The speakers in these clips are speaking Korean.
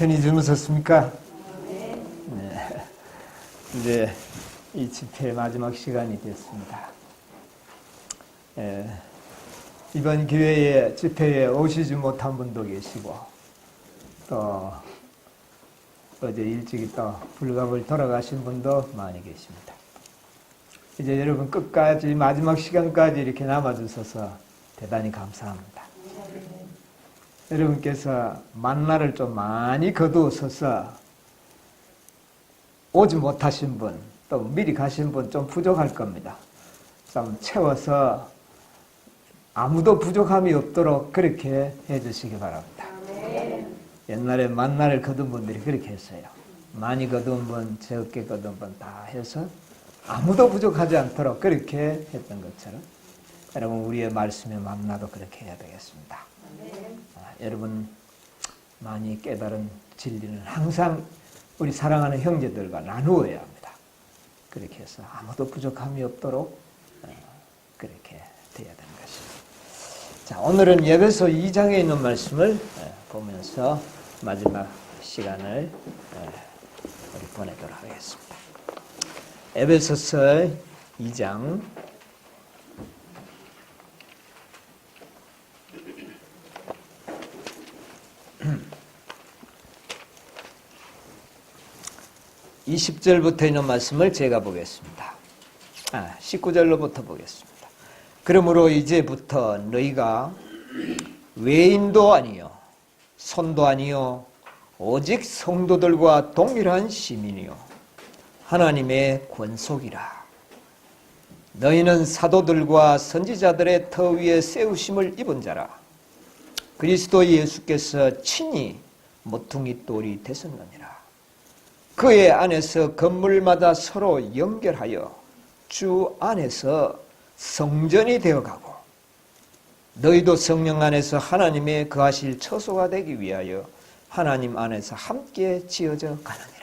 편히 주무셨습니까? 네. 네. 이제 이 집회 마지막 시간이 됐습니다. 이번 기회에 집회에 오시지 못한 분도 계시고 또 어제 일찍이 또 불갑을 돌아가신 분도 많이 계십니다. 이제 여러분 끝까지 마지막 시간까지 이렇게 남아주셔서 대단히 감사합니다. 여러분께서 만나를 좀 많이 거두어서서 오지 못하신 분, 또 미리 가신 분 좀 부족할 겁니다. 좀 채워서 아무도 부족함이 없도록 그렇게 해주시기 바랍니다. 옛날에 만나를 거둔 분들이 그렇게 했어요. 많이 거둔 분, 적게 거둔 분 다 해서 아무도 부족하지 않도록 그렇게 했던 것처럼 여러분 우리의 말씀의 만나도 그렇게 해야 되겠습니다. 여러분 많이 깨달은 진리는 항상 우리 사랑하는 형제들과 나누어야 합니다. 그렇게 해서 아무도 부족함이 없도록 그렇게 돼야 되는 것입니다. 자, 오늘은 에베소 2장에 있는 말씀을 보면서 마지막 시간을 우리 보내도록 하겠습니다. 에베소서 2장 20절부터 있는 말씀을 제가 보겠습니다. 19절로부터 보겠습니다. 그러므로 이제부터 너희가 외인도 아니요 손도 아니요 오직 성도들과 동일한 시민이요 하나님의 권속이라. 너희는 사도들과 선지자들의 터 위에 세우심을 입은 자라. 그리스도 예수께서 친히 모퉁이 돌이 되셨느니라. 그의 안에서 건물마다 서로 연결하여 주 안에서 성전이 되어가고 너희도 성령 안에서 하나님의 거하실 처소가 되기 위하여 하나님 안에서 함께 지어져 가느니라.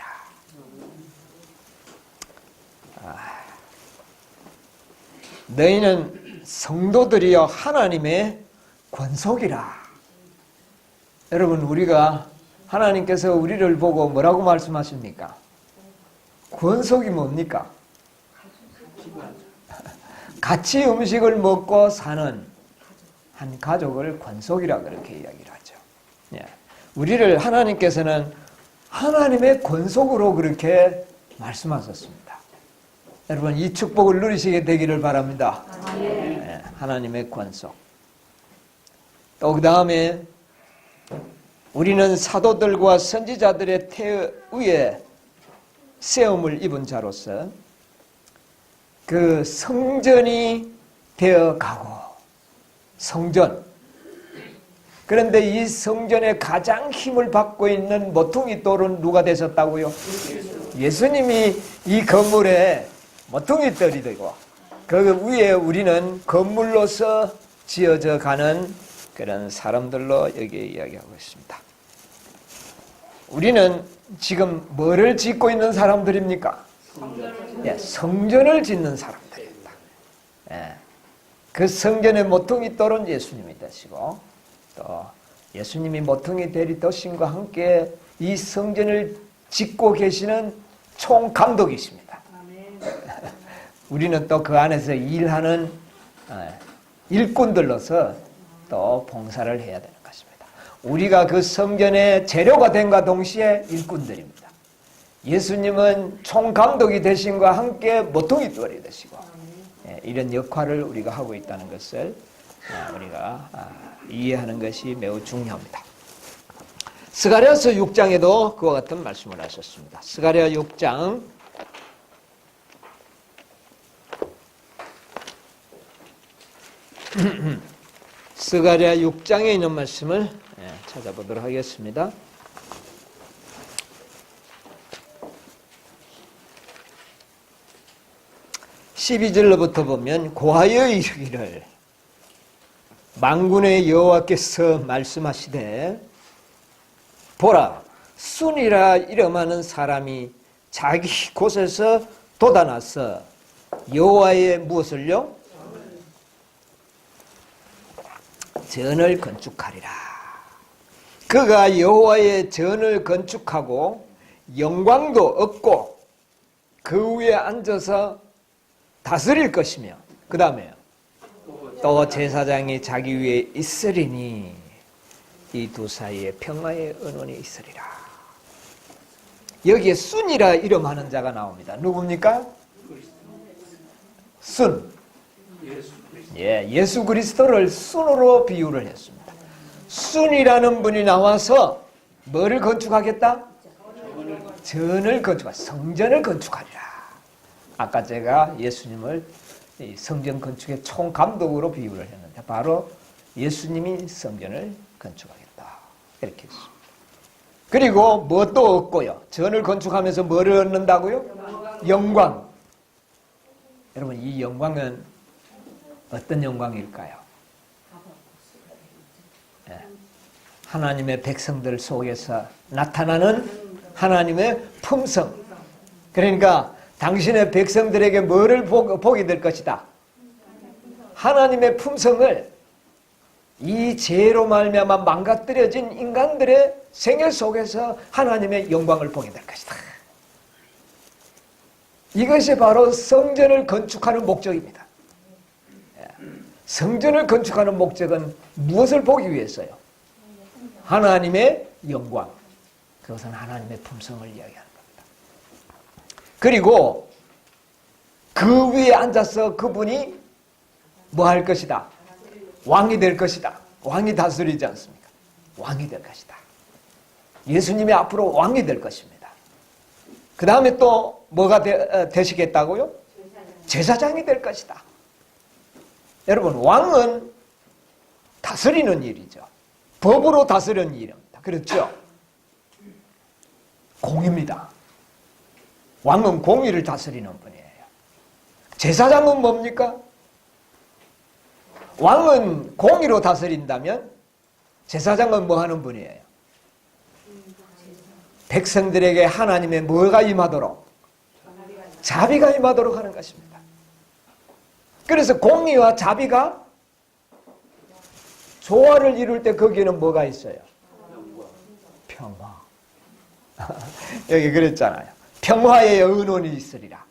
너희는 성도들이여 하나님의 권속이라. 여러분 우리가 하나님께서 우리를 보고 뭐라고 말씀하십니까? 권속이 뭡니까? 같이 음식을 먹고 사는 한 가족을 권속이라 그렇게 이야기를 하죠. 우리를 하나님께서는 하나님의 권속으로 그렇게 말씀하셨습니다. 여러분 이 축복을 누리시게 되기를 바랍니다. 하나님의 권속. 또 그 다음에 우리는 사도들과 선지자들의 태 위에 세움을 입은 자로서 그 성전이 되어가고 성전. 그런데 이 성전에 가장 힘을 받고 있는 모퉁이 돌은 누가 되셨다고요? 예수님이 이 건물에 모퉁이 돌이 되고 그 위에 우리는 건물로서 지어져 가는 그런 사람들로 여기에 이야기하고 있습니다. 우리는 지금 뭐를 짓고 있는 사람들입니까? 성전을 짓는 사람들입니다. 그 성전의 모퉁이 돌은 예수님이 되시고 또 예수님이 모퉁이 돌이 되신과 함께 이 성전을 짓고 계시는 총감독이십니다. 우리는 또 그 안에서 일하는 일꾼들로서 또 봉사를 해야 되는 것입니다. 우리가 그 성전의 재료가 됨과 동시에 일꾼들입니다. 예수님은 총감독이 되신과 함께 모퉁이 돌이 되시고 이런 역할을 우리가 하고 있다는 것을 우리가 이해하는 것이 매우 중요합니다. 스가랴서 6장에도 그와 같은 말씀을 하셨습니다. 스가랴 6장 6장에 있는 말씀을 찾아보도록 하겠습니다. 12절로부터 보면 고하여 이르기를 만군의 여호와께서 말씀하시되 보라 순이라 이름하는 사람이 자기 곳에서 돋아나서 여호와의 무엇을요? 전을 건축하리라. 그가 여호와의 전을 건축하고 영광도 얻고 그 위에 앉아서 다스릴 것이며 그 다음에요. 또 제사장이 자기 위에 있으리니 이 두 사이에 평화의 언원이 있으리라. 여기에 순이라 이름하는 자가 나옵니다. 누굽니까? 순. 예수 그리스도를 순으로 비유를 했습니다. 순이라는 분이 나와서 뭐를 건축하겠다? 전을 건축하, 성전을 건축하리라. 아까 제가 예수님을 성전 건축의 총감독으로 비유를 했는데 바로 예수님이 성전을 건축하겠다 이렇게 했습니다. 그리고 뭣도 얻고요. 전을 건축하면서 뭐를 얻는다고요? 영광. 여러분 이 영광은 어떤 영광일까요? 하나님의 백성들 속에서 나타나는 하나님의 품성. 그러니까 당신의 백성들에게 뭐를 보게 될 것이다? 하나님의 품성을 이 죄로 말미암아 망가뜨려진 인간들의 생애 속에서 하나님의 영광을 보게 될 것이다. 이것이 바로 성전을 건축하는 목적입니다. 성전을 건축하는 목적은 무엇을 보기 위해서요? 하나님의 영광. 그것은 하나님의 품성을 이야기하는 겁니다. 그리고 그 위에 앉아서 그분이 뭐 할 것이다? 왕이 될 것이다. 왕이 다스리지 않습니까? 왕이 될 것이다. 예수님이 앞으로 왕이 될 것입니다. 그 다음에 또 뭐가 되시겠다고요? 제사장이 될 것이다. 여러분 왕은 다스리는 일이죠. 법으로 다스리는 일입니다. 그렇죠? 공의입니다. 왕은 공의를 다스리는 분이에요. 제사장은 뭡니까? 왕은 공의로 다스린다면 제사장은 뭐 하는 분이에요? 백성들에게 하나님의 뭐가 임하도록? 자비가 임하도록 하는 것입니다. 그래서 공의와 자비가 조화를 이룰 때 거기에는 뭐가 있어요? 평화. 여기 그랬잖아요. 평화의 의논이 있으리라.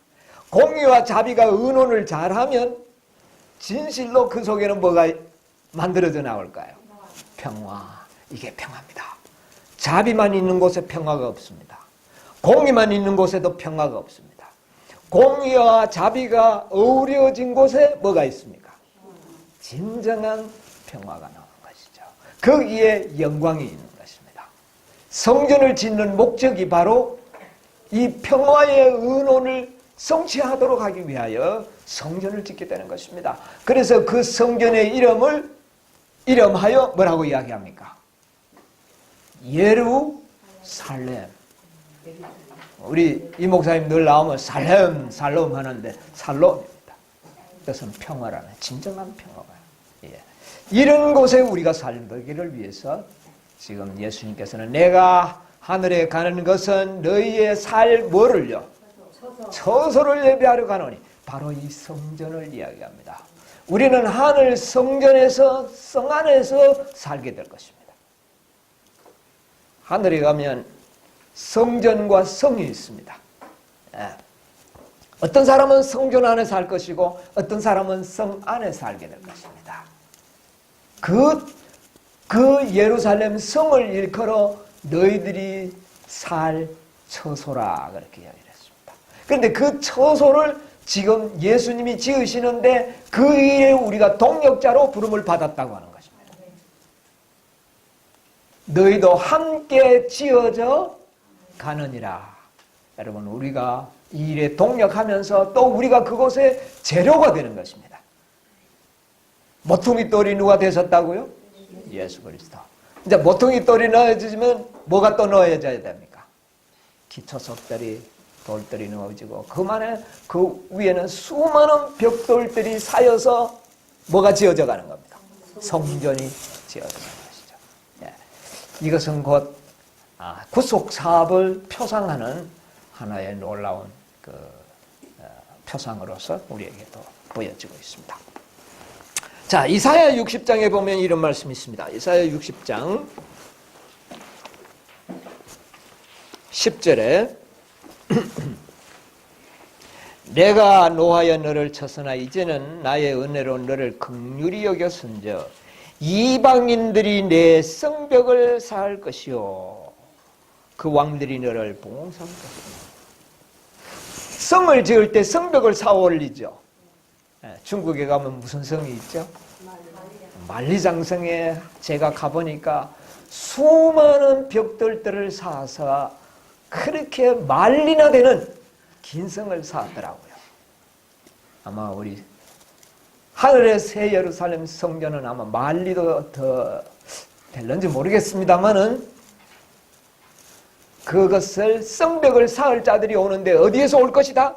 공의와 자비가 의논을 잘하면 진실로 그 속에는 뭐가 만들어져 나올까요? 평화. 이게 평화입니다. 자비만 있는 곳에 평화가 없습니다. 공의만 있는 곳에도 평화가 없습니다. 공의와 자비가 어우러진 곳에 뭐가 있습니까? 진정한 평화가 나오는 것이죠. 거기에 영광이 있는 것입니다. 성전을 짓는 목적이 바로 이 평화의 의논을 성취하도록 하기 위하여 성전을 짓게 되는 것입니다. 그래서 그 성전의 이름하여 뭐라고 이야기합니까? 예루살렘. 우리 이 목사님 늘 나오면 살렘 하는데 살롬입니다. 이것은 평화라는 진정한 평화가. 예. 이런 곳에 우리가 살기를 위해서 지금 예수님께서는 내가 하늘에 가는 것은 너희의 살 뭐를요? 처소를 예비하러 가노니 바로 이 성전을 이야기합니다. 우리는 하늘 성전에서 성 안에서 살게 될 것입니다. 하늘에 가면 성전과 성이 있습니다. 어떤 사람은 성전 안에 살 것이고 어떤 사람은 성 안에 살게 될 것입니다. 그 예루살렘 성을 일컬어 너희들이 살 처소라 그렇게 이야기를 했습니다. 그런데 그 처소를 지금 예수님이 지으시는데 그 일에 우리가 동역자로 부름을 받았다고 하는 것입니다. 너희도 함께 지어져 가느니라. 여러분 우리가 이 일에 동역하면서 또 우리가 그곳에 재료가 되는 것입니다. 모퉁이 돌이 누가 되셨다고요? 예수 그리스도. 이제 모퉁이 돌이 넣어지면 뭐가 또 넣어져야 됩니까? 기초석들이 돌들이 넣어지고 그 위에는 수많은 벽돌들이 쌓여서 뭐가 지어져 가는 겁니다. 성전이 지어져 가는 것이죠. 예. 이것은 곧 구속 사업을 표상하는 하나의 놀라운 표상으로서 우리에게 또 보여지고 있습니다. 자, 이사야 60장에 보면 이런 말씀이 있습니다. 이사야 60장 10절에 내가 노하여 너를 쳤으나 이제는 나의 은혜로 너를 긍휼히 여겼은즉 이방인들이 내 성벽을 쌓을 것이요 그 왕들이 너를 봉사할 것이다. 성을 지을 때 성벽을 쌓아 올리죠. 중국에 가면 무슨 성이 있죠? 만리장성에 제가 가보니까 수많은 벽돌들을 쌓아서 그렇게 만리나 되는 긴 성을 쌓았더라고요. 아마 우리 하늘의 새 예루살렘 성전은 아마 만리도 더 될런지 모르겠습니다만은 그것을 성벽을 쌓을 자들이 오는데 어디에서 올 것이다?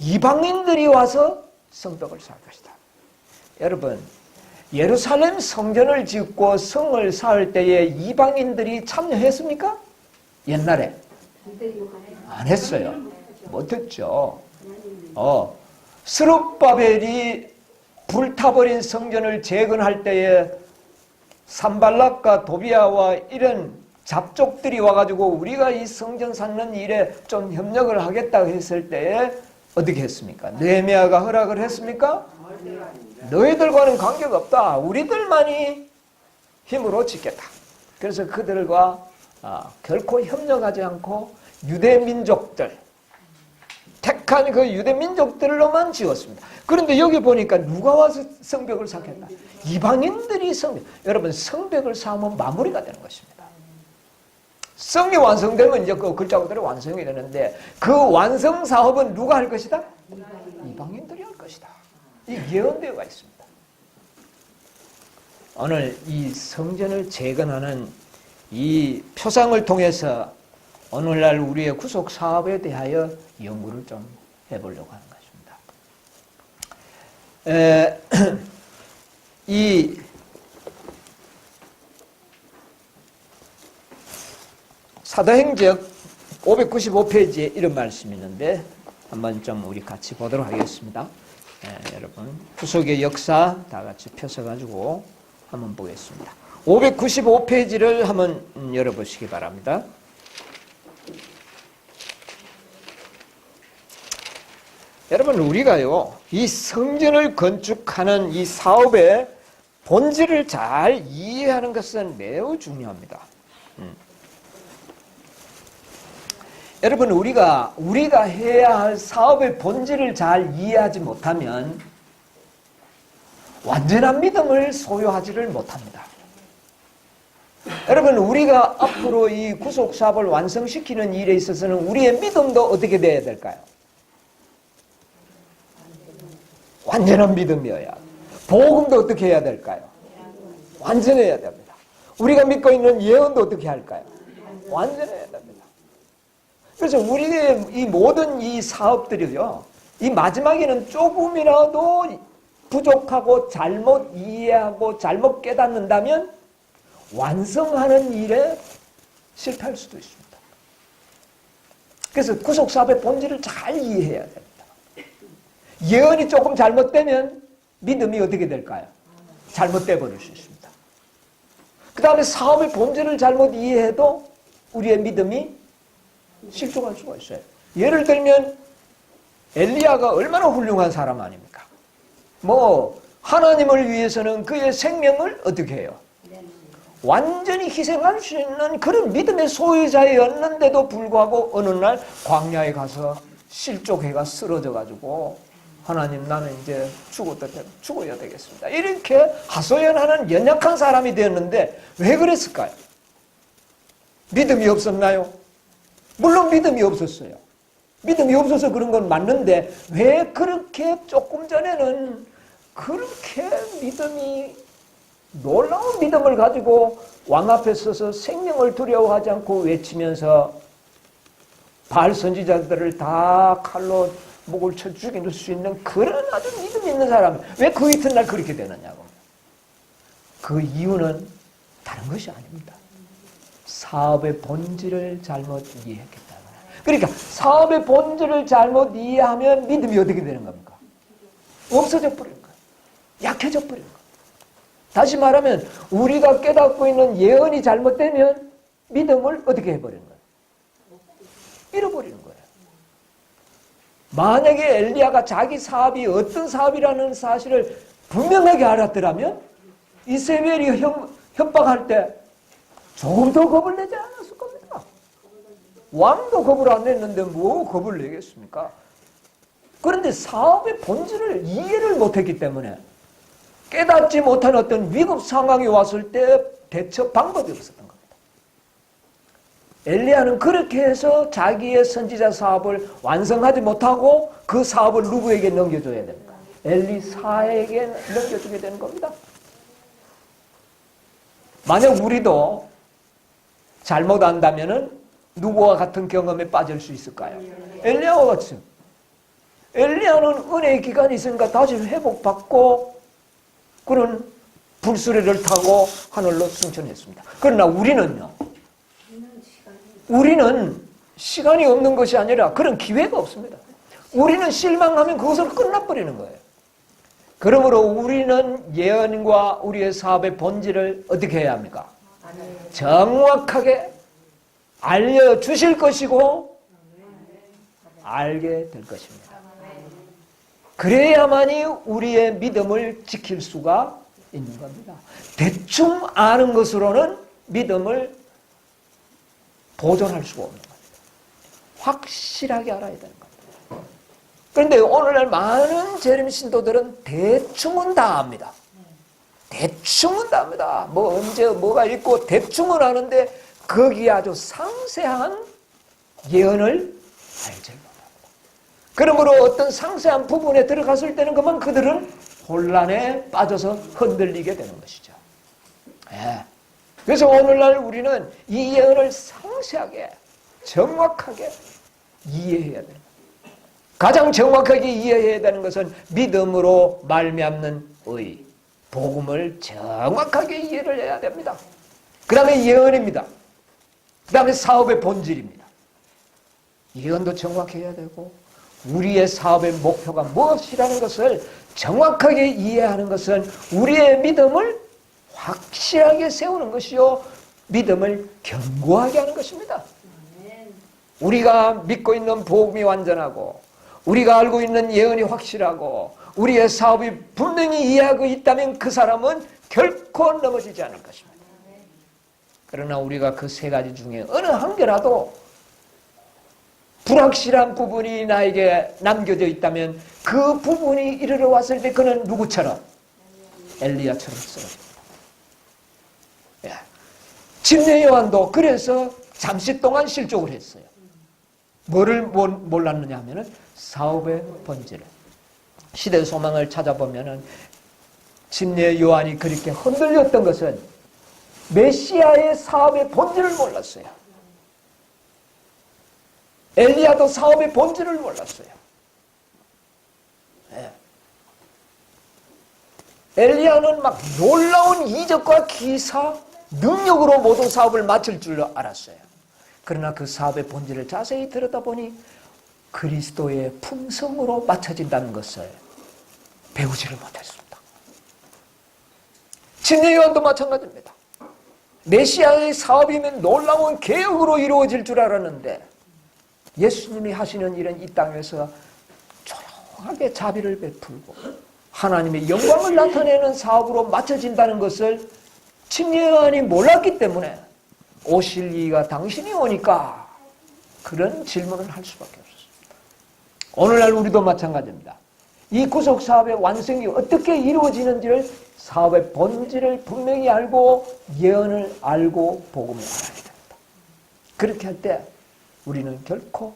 이방인들이 와서 성벽을 쌓을 것이다. 여러분, 예루살렘 성전을 짓고 성을 쌓을 때에 이방인들이 참여했습니까? 옛날에 안 했어요. 못했죠. 스룹바벨이 불타버린 성전을 재건할 때에 산발락과 도비아와 이런 잡족들이 와가지고 우리가 이 성전 쌓는 일에 좀 협력을 하겠다고 했을 때에 어떻게 했습니까? 느헤미야가 허락을 했습니까? 너희들과는 관계가 없다. 우리들만이 힘으로 짓겠다. 그래서 그들과 결코 협력하지 않고 유대민족들, 택한 그 유대민족들로만 지었습니다. 그런데 여기 보니까 누가 와서 성벽을 쌓겠다? 이방인들이 성벽. 여러분, 성벽을 쌓으면 마무리가 되는 것입니다. 성이 완성되면 이제 그 글자 그대로 완성이 되는데 그 완성 사업은 누가 할 것이다? 이방인들이 할 것이다. 이 예언되어가 있습니다. 오늘 이 성전을 재건하는 이 표상을 통해서 오늘날 우리의 구속 사업에 대하여 연구를 좀 해보려고 하는 것입니다. 이 사도행전 595페이지에 이런 말씀이 있는데 한번 좀 우리 같이 보도록 하겠습니다. 여러분 구속의 역사 다 같이 펴서가지고 한번 보겠습니다. 595페이지를 한번 열어보시기 바랍니다. 여러분 우리가요 이 성전을 건축하는 이 사업의 본질을 잘 이해하는 것은 매우 중요합니다. 여러분 우리가 해야 할 사업의 본질을 잘 이해하지 못하면 완전한 믿음을 소유하지를 못합니다. 여러분 우리가 앞으로 이 구속 사업을 완성시키는 일에 있어서는 우리의 믿음도 어떻게 돼야 될까요? 완전한 믿음이어야. 복음도 어떻게 해야 될까요? 완전해야 됩니다. 우리가 믿고 있는 예언도 어떻게 할까요? 완전해야 됩니다. 그래서 우리의 이 모든 이 사업들이요, 이 마지막에는 조금이라도 부족하고 잘못 이해하고 잘못 깨닫는다면 완성하는 일에 실패할 수도 있습니다. 그래서 구속사업의 본질을 잘 이해해야 됩니다. 예언이 조금 잘못되면 믿음이 어떻게 될까요? 잘못돼 버릴 수 있습니다. 그 다음에 사업의 본질을 잘못 이해해도 우리의 믿음이 실족할 수가 있어요. 예를 들면 엘리야가 얼마나 훌륭한 사람 아닙니까? 하나님을 위해서는 그의 생명을 어떻게 해요? 완전히 희생할 수 있는 그런 믿음의 소유자였는데도 불구하고 어느 날 광야에 가서 실족해가 쓰러져가지고 하나님 나는 이제 죽어야 되겠습니다. 이렇게 하소연하는 연약한 사람이 되었는데 왜 그랬을까요? 믿음이 없었나요? 물론 믿음이 없었어요. 믿음이 없어서 그런 건 맞는데 왜 그렇게 조금 전에는 그렇게 놀라운 믿음을 가지고 왕 앞에 서서 생명을 두려워하지 않고 외치면서 바알 선지자들을 다 칼로 목을 쳐 죽일 수 있는 그런 아주 믿음 있는 사람 왜 그 이튿날 그렇게 되느냐고. 그 이유는 다른 것이 아닙니다. 사업의 본질을 잘못 이해했기 때문에. 그러니까 사업의 본질을 잘못 이해하면 믿음이 어떻게 되는 겁니까? 없어져 버리는 거예요. 약해져 버리는 거예요. 다시 말하면 우리가 깨닫고 있는 예언이 잘못되면 믿음을 어떻게 해버리는 거예요? 잃어버리는 거예요. 만약에 엘리야가 자기 사업이 어떤 사업이라는 사실을 분명하게 알았더라면 이세벨이 협박할 때 조금 더 겁을 내지 않았을 겁니다. 왕도 겁을 안 냈는데 뭐 겁을 내겠습니까? 그런데 사업의 본질을 이해를 못했기 때문에 깨닫지 못한 어떤 위급 상황이 왔을 때 대처 방법이 없었던 겁니다. 엘리야는 그렇게 해서 자기의 선지자 사업을 완성하지 못하고 그 사업을 누구에게 넘겨줘야 됩니까? 엘리사에게 넘겨주게 되는 겁니다. 만약 우리도 잘못한다면 누구와 같은 경험에 빠질 수 있을까요? 엘리야와 같이. 엘리야는 은혜의 기간이 있으니까 다시 회복받고 그런 불수레를 타고 하늘로 승천했습니다. 그러나 우리는요. 우리는 시간이 없는 것이 아니라 그런 기회가 없습니다. 우리는 실망하면 그것으로 끝나버리는 거예요. 그러므로 우리는 예언과 우리의 사업의 본질을 어떻게 해야 합니까? 정확하게 알려주실 것이고 알게 될 것입니다. 그래야만이 우리의 믿음을 지킬 수가 있는 겁니다. 대충 아는 것으로는 믿음을 보존할 수가 없는 겁니다. 확실하게 알아야 되는 겁니다. 그런데 오늘날 많은 재림 신도들은 대충은 다 압니다. 대충은 다 압니다. 뭐 언제 뭐가 있고 대충은 아는데 거기에 아주 상세한 예언을 알지 못합니다. 그러므로 어떤 상세한 부분에 들어갔을 때는 그만 그들은 혼란에 빠져서 흔들리게 되는 것이죠. 예. 그래서 오늘날 우리는 이 예언을 상세하게 정확하게 이해해야 됩니다. 가장 정확하게 이해해야 되는 것은 믿음으로 말미암는 의, 복음을 정확하게 이해를 해야 됩니다. 그 다음에 예언입니다. 그 다음에 사업의 본질입니다. 예언도 정확해야 되고 우리의 사업의 목표가 무엇이라는 것을 정확하게 이해하는 것은 우리의 믿음을 확실하게 세우는 것이요 믿음을 견고하게 하는 것입니다. 우리가 믿고 있는 복음이 완전하고 우리가 알고 있는 예언이 확실하고 우리의 사업이 분명히 이해하고 있다면 그 사람은 결코 넘어지지 않을 것입니다. 그러나 우리가 그 세 가지 중에 어느 한 개라도 불확실한 부분이 나에게 남겨져 있다면 그 부분이 이르러 왔을 때 그는 누구처럼? 엘리야처럼 쓰러집니다. 예. 침례 요한도 그래서 잠시 동안 실족을 했어요. 뭐를 몰랐느냐 하면은 사업의 본질을. 시대 소망을 찾아보면은 침례 요한이 그렇게 흔들렸던 것은 메시아의 사업의 본질을 몰랐어요. 엘리야도 사업의 본질을 몰랐어요. 네. 엘리야는 막 놀라운 이적과 기사, 능력으로 모든 사업을 마칠 줄 알았어요. 그러나 그 사업의 본질을 자세히 들여다보니 그리스도의 품성으로 맞춰진다는 것을 배우지를 못했습니다. 침례 요한도 마찬가지입니다. 메시아의 사업이면 놀라운 개혁으로 이루어질 줄 알았는데 예수님이 하시는 일은 이 땅에서 조용하게 자비를 베풀고 하나님의 영광을 나타내는 사업으로 맞춰진다는 것을 침례 요한이 몰랐기 때문에 오실 이가 당신이 오니까 그런 질문을 할 수밖에 없었습니다. 오늘날 우리도 마찬가지입니다. 이 구속 사업의 완성이 어떻게 이루어지는지를 사업의 본질을 분명히 알고 예언을 알고 복음을 알아야 됩니다. 그렇게 할 때 우리는 결코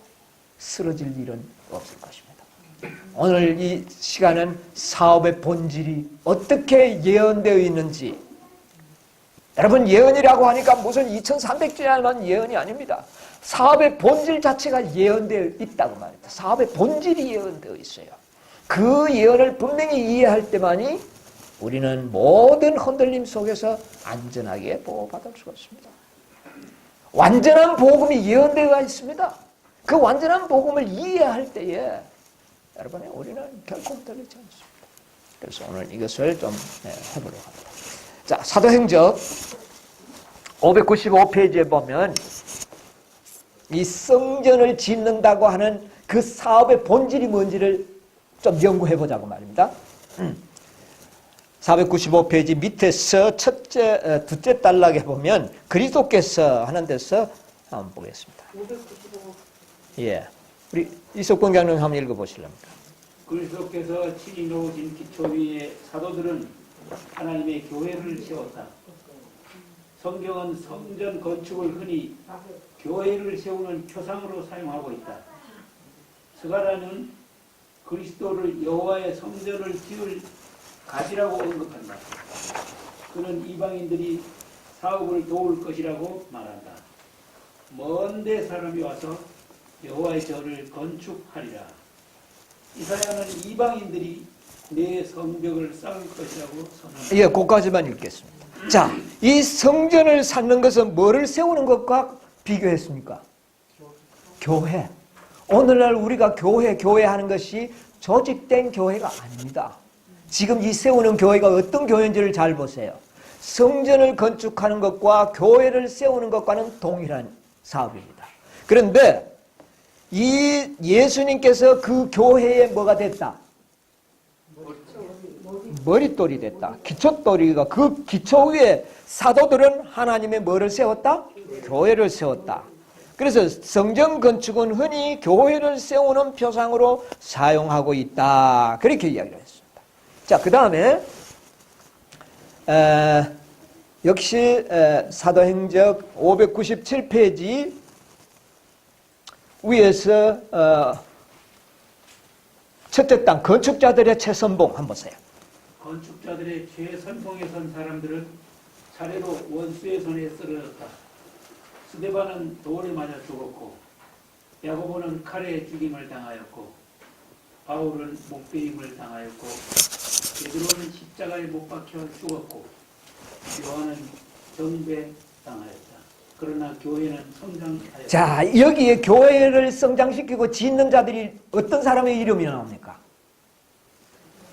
쓰러질 일은 없을 것입니다. 오늘 이 시간은 사업의 본질이 어떻게 예언되어 있는지, 여러분 예언이라고 하니까 무슨 2300주야만 예언이 아닙니다. 사업의 본질 자체가 예언되어 있다고 말합니다. 사업의 본질이 예언되어 있어요. 그 예언을 분명히 이해할 때만이 우리는 모든 흔들림 속에서 안전하게 보호받을 수가 있습니다. 완전한 복음이 예언되어 있습니다. 그 완전한 복음을 이해할 때에 여러분 우리는 결코 흔들리지 않습니다. 그래서 오늘 이것을 좀 해보려고 합니다. 자, 사도행전 595페이지에 보면 이 성전을 짓는다고 하는 그 사업의 본질이 뭔지를 좀 연구해 보자고 말입니다. 495페이지 밑에서 두째 단락에 보면 그리스도께서 하는 데서 한번 보겠습니다. 595. 예, 우리 이석권 강령 한번 읽어보실랍니까? 그리스도께서 친히 놓으신 기초 위에 사도들은 하나님의 교회를 세웠다. 성경은 성전 건축을 흔히 교회를 세우는 표상으로 사용하고 있다. 스가랴는 그리스도를 여호와의 성전을 지을 가지라고 언급한다. 그는 이방인들이 사업을 도울 것이라고 말한다. 먼데 사람이 와서 여호와의 절을 건축하리라. 이사야는 이방인들이 내 성벽을 쌓을 것이라고 선언한다. 예, 그까지만 읽겠습니다. 자, 이 성전을 쌓는 것은 뭐를 세우는 것과 비교했습니까? 교회. 오늘날 우리가 교회 하는 것이 조직된 교회가 아닙니다. 지금 이 세우는 교회가 어떤 교회인지를 잘 보세요. 성전을 건축하는 것과 교회를 세우는 것과는 동일한 사업입니다. 그런데 이 예수님께서 그 교회에 뭐가 됐다? 머릿돌이 됐다. 기초돌이가 그 기초 위에 사도들은 하나님의 뭐를 세웠다? 교회를 세웠다. 그래서 성전 건축은 흔히 교회를 세우는 표상으로 사용하고 있다. 그렇게 이야기를 했습니다. 자, 그 다음에 역시 사도행적 597페이지 위에서 첫째 땅 건축자들의 최선봉 한번 보세요. 건축자들의 최선봉에 선 사람들은 차례로 원수의 손에 쓰러졌다. 스데반은 돌에 맞아 죽었고 야고보는 칼에 죽임을 당하였고 바울은 목베임을 당하였고 베드로는 십자가에 못 박혀 죽었고 요한은 정배 당하였다. 그러나 교회는 성장하였다. 자, 여기에 교회를 성장시키고 짓는 자들이 어떤 사람의 이름이 나옵니까?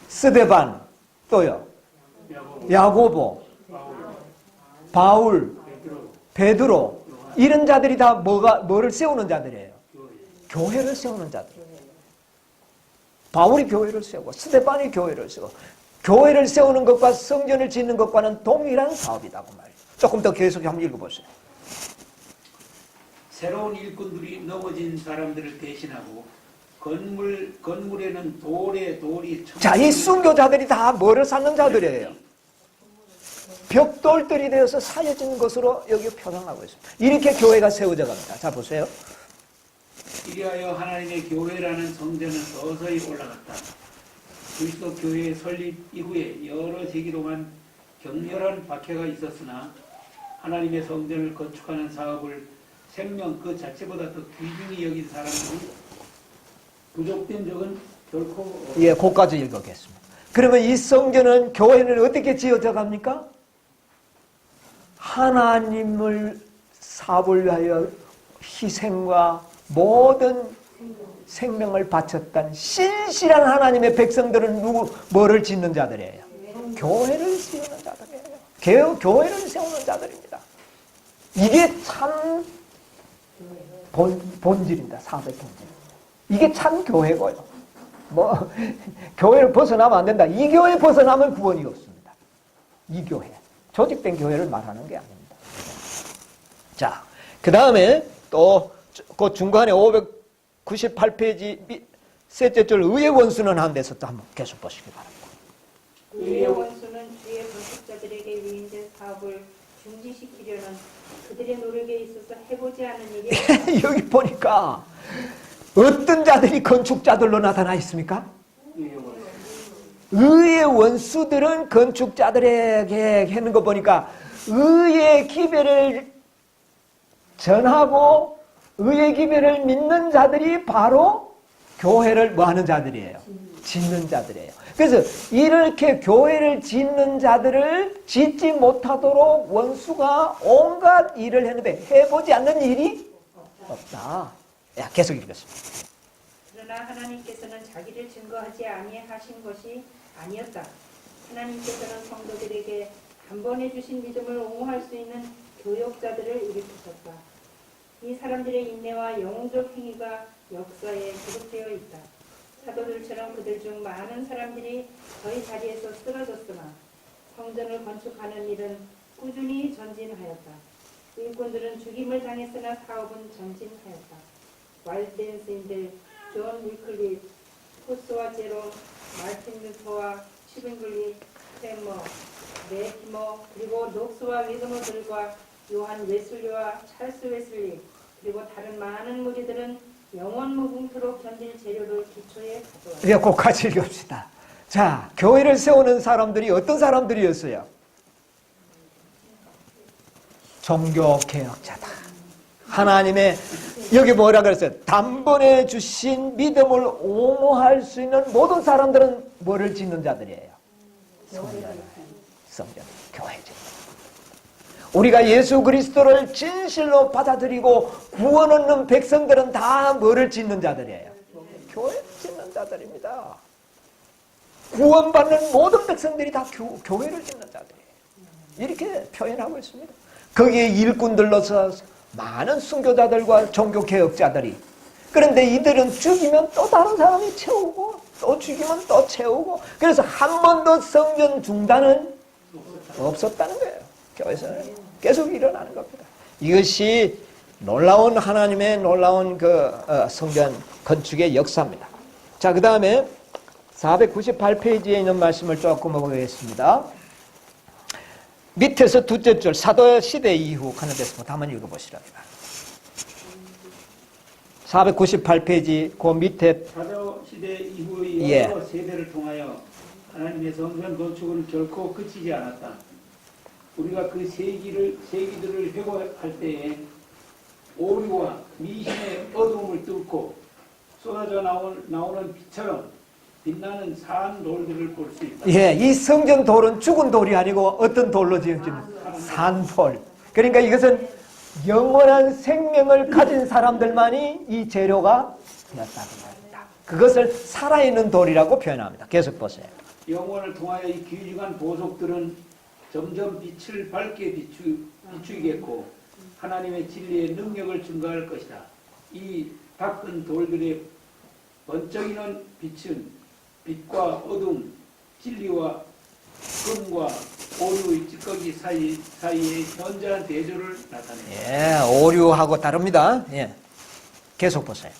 스데반, 또요 야고보, 바울, 베드로, 이런 자들이 다 뭐를 세우는 자들이에요? 교회를 세우는 자들. 바울이 교회를 세우고 스데반이 교회를 세우고, 교회를 세우는 것과 성전을 짓는 것과는 동일한 사업이라고 말이에요. 조금 더 계속 한번 읽어보세요. 새로운 일꾼들이 넘어진 사람들을 대신하고 건물에는 돌이 자, 이 순교자들이 다 뭐를 쌓는 자들이에요? 벽돌들이 되어서 사여진 것으로 여기 표현하고 있습니다. 이렇게 교회가 세워져 갑니다. 자, 보세요. 이리하여 하나님의 교회라는 성전은 서서히 올라갔다. 그리스도 교회의 설립 이후에 여러 세기로만 격렬한 박해가 있었으나 하나님의 성전을 건축하는 사업을 생명 그 자체보다 더 귀중히 여긴 사람들이 부족된 적은 결코 없다. 예, 그까지 읽겠습니다. 그러면 이 성전은, 교회는 어떻게 지어져 갑니까? 하나님을 사업을 위하여 희생과 모든 생명을 바쳤던 신실한 하나님의 백성들은 뭐를 짓는 자들이에요? 교회를 세우는 자들이에요. 교회를 세우는 자들입니다. 이게 참 본질입니다. 사업의 본질. 이게 참 교회고요. 교회를 벗어나면 안 된다. 이 교회 벗어나면 구원이 없습니다. 이 교회. 조직된 교회를 말하는 게 아닙니다. 자, 그 다음에 또 그 중간에 598페이지 셋째 줄 의의 원수는 한 데서 또 한번 계속 보시기 바랍니다. 의의 원수는 주의 건축자들에게 위임된 사업을 중지시키려는 그들의 노력에 있어서 해보지 않은 일이 여기 보니까 어떤 자들이 건축자들로 나타나 있습니까? 의의 원수들은 건축자들에게 하는 거 보니까 의의 기별을 전하고 의의 기별을 믿는 자들이 바로 교회를 뭐하는 자들이에요? 짓는 자들이에요. 그래서 이렇게 교회를 짓는 자들을 짓지 못하도록 원수가 온갖 일을 했는데 해보지 않는 일이 없다. 야, 계속 읽겠습니다. 그러나 하나님께서는 자기를 증거하지 아니하신 것이 아니었다. 하나님께서는 성도들에게 단번에 주신 믿음을 옹호할 수 있는 교역자들을 일으키셨다. 이 사람들의 인내와 영웅적 행위가 역사에 기록되어 있다. 사도들처럼 그들 중 많은 사람들이 저희 자리에서 쓰러졌으나 성전을 건축하는 일은 꾸준히 전진하였다. 일꾼들은 죽임을 당했으나 사업은 전진하였다. 와일덴스인들 존 위클리, 포스와 제롬, 마틴 루터와 시빙글리, 크레머, 네티머, 그리고 녹스와 위드머들과 요한 웨슬리와 찰스 웨슬리, 그리고 다른 많은 무리들은 영원 무궁토록 견딜 재료를 기초에 가져왔다. 이제 꼭 같이 읽읍시다. 자, 교회를 세우는 사람들이 어떤 사람들이었어요? 종교개혁자다. 하나님의 여기 뭐라 그랬어요? 단번에 주신 믿음을 옹호할 수 있는 모든 사람들은 뭐를 짓는 자들이에요? 성전, 교회 짓는. 우리가 예수 그리스도를 진실로 받아들이고 구원 얻는 백성들은 다 뭐를 짓는 자들이에요? 교회 짓는 자들입니다. 구원받는 모든 백성들이 다 교회를 짓는 자들이에요. 이렇게 표현하고 있습니다. 거기에 일꾼들로서 많은 순교자들과 종교개혁자들이, 그런데 이들은 죽이면 또 다른 사람이 채우고 또 죽이면 또 채우고, 그래서 한 번도 성전 중단은 없었다는 거예요. 교회에서는 계속 일어나는 겁니다. 이것이 놀라운 하나님의 놀라운 성전 건축의 역사입니다. 자, 그 다음에 498페이지에 있는 말씀을 조금 보겠습니다. 밑에서 두째 줄, 사도 시대 이후 하는 데서부터 한번 읽어보시랍니다. 498페이지 그 밑에 사도 시대 이후의 여러 세대를 통하여 하나님의 성전 건축은 결코 그치지 않았다. 우리가 그 세기들을 회고할 때에 오류와 미신의 어둠을 뚫고 쏟아져 나오는 빛처럼 빛나는 산 돌들을 볼 수 있다. 예, 이 성전 돌은 죽은 돌이 아니고 어떤 돌로 지어진 산돌. 그러니까 이것은 영원한 생명을 가진 사람들만이 이 재료가 되었다는 말입니다. 그것을 살아있는 돌이라고 표현합니다. 계속 보세요. 영원을 통하여 이 귀중한 보석들은 점점 빛을 밝게 비추겠고 하나님의 진리의 능력을 증거할 것이다. 이 닦은 돌들의 번쩍이는 빛은 빛과 어둠, 진리와 금과 오류의 찌꺼기 사이의 현저한 대조를 나타냅니다. 예, 오류하고 다릅니다. 예, 계속 보세요.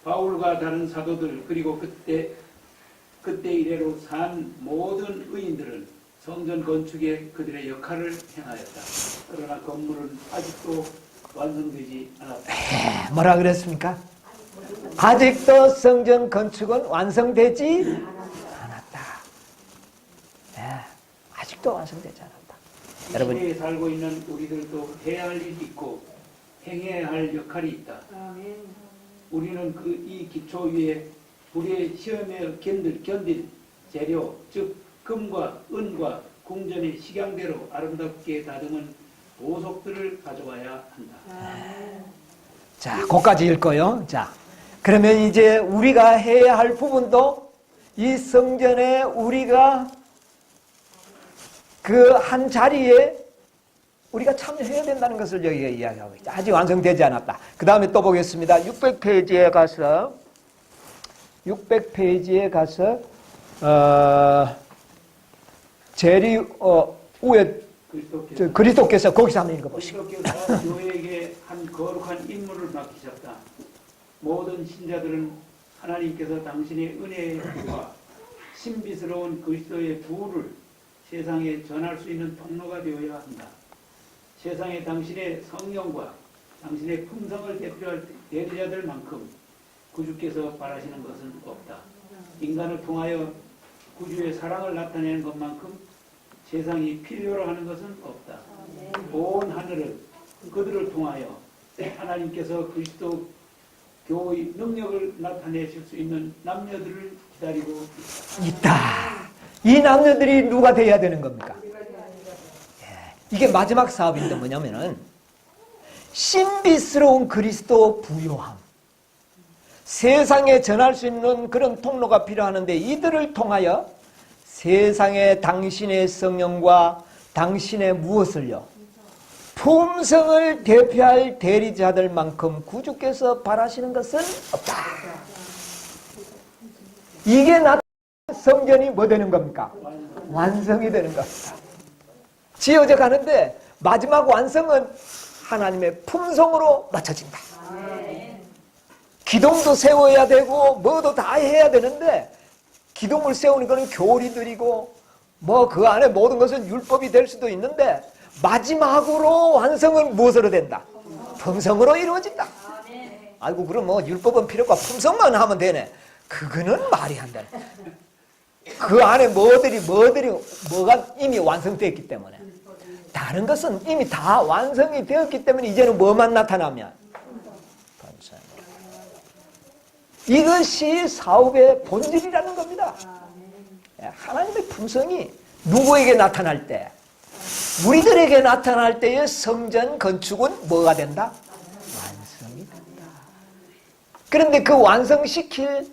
바울과 다른 사도들 그리고 그때 이래로 산 모든 의인들은 성전 건축에 그들의 역할을 행하였다. 그러나 건물은 아직도 완성되지 않았다. 예, 뭐라 그랬습니까? 아직도 성전 건축은 완성되지 않았다. 예, 아직도 완성되지 않았다. 이 여러분, 시대에 살고 있는 우리들도 해야 할 일이 있고 행해야 할 역할이 있다. 아멘. 우리는 이 기초 위에 우리의 시험에 견딜 재료, 즉 금과 은과 궁전의 식양대로 아름답게 다듬은 보석들을 가져와야 한다. 아멘. 자, 거기까지 읽고요. 자, 그러면 이제 우리가 해야 할 부분도 이 성전에 우리가 그 한 자리에 우리가 참여해야 된다는 것을 여기에 이야기하고 있죠. 아직 완성되지 않았다. 그 다음에 또 보겠습니다. 600페이지에 가서 제리 위에 그리스도께서 거기서 한번 읽어보시죠. 그리스도께서 교회에게 한 거룩한 임무를 맡기셨다. 모든 신자들은 하나님께서 당신의 은혜의 부와 신비스러운 그리스도의 부를 세상에 전할 수 있는 통로가 되어야 한다. 세상에 당신의 성령과 당신의 품성을 대표할 대리자들만큼 구주께서 바라시는 것은 없다. 인간을 통하여 구주의 사랑을 나타내는 것만큼 세상이 필요로 하는 것은 없다. 온 하늘은 그들을 통하여 하나님께서 그리스도 교의 능력을 나타내실 수 있는 남녀들을 기다리고 있다. 이 남녀들이 누가 돼야 되는 겁니까? 이게 마지막 사업인데 뭐냐면은 신비스러운 그리스도 부요함. 세상에 전할 수 있는 그런 통로가 필요하는데 이들을 통하여 세상에 당신의 성령과 당신의 무엇을요? 품성을 대표할 대리자들만큼 구주께서 바라시는 것은 없다. 이게 성전이 뭐 되는 겁니까? 완성이 되는 겁니다. 지어져 가는데 마지막 완성은 하나님의 품성으로 맞춰진다. 기둥도 세워야 되고 뭐도 다 해야 되는데 기둥을 세우는 것은 교리들이고 뭐 그 안에 모든 것은 율법이 될 수도 있는데 마지막으로 완성은 무엇으로 된다? 품성으로 이루어진다. 아이고 그럼 뭐 율법은 필요 없고 품성만 하면 되네. 그거는 말이 안 돼. 그 안에 뭐가 이미 완성되었기 때문에 다른 것은 이미 다 완성이 되었기 때문에 이제는 뭐만 나타나면 품성. 이것이 사업의 본질이라는 겁니다. 하나님의 품성이 누구에게 나타날 때 우리들에게 나타날 때의 성전 건축은 뭐가 된다? 완성이 된다. 그런데 그 완성시킬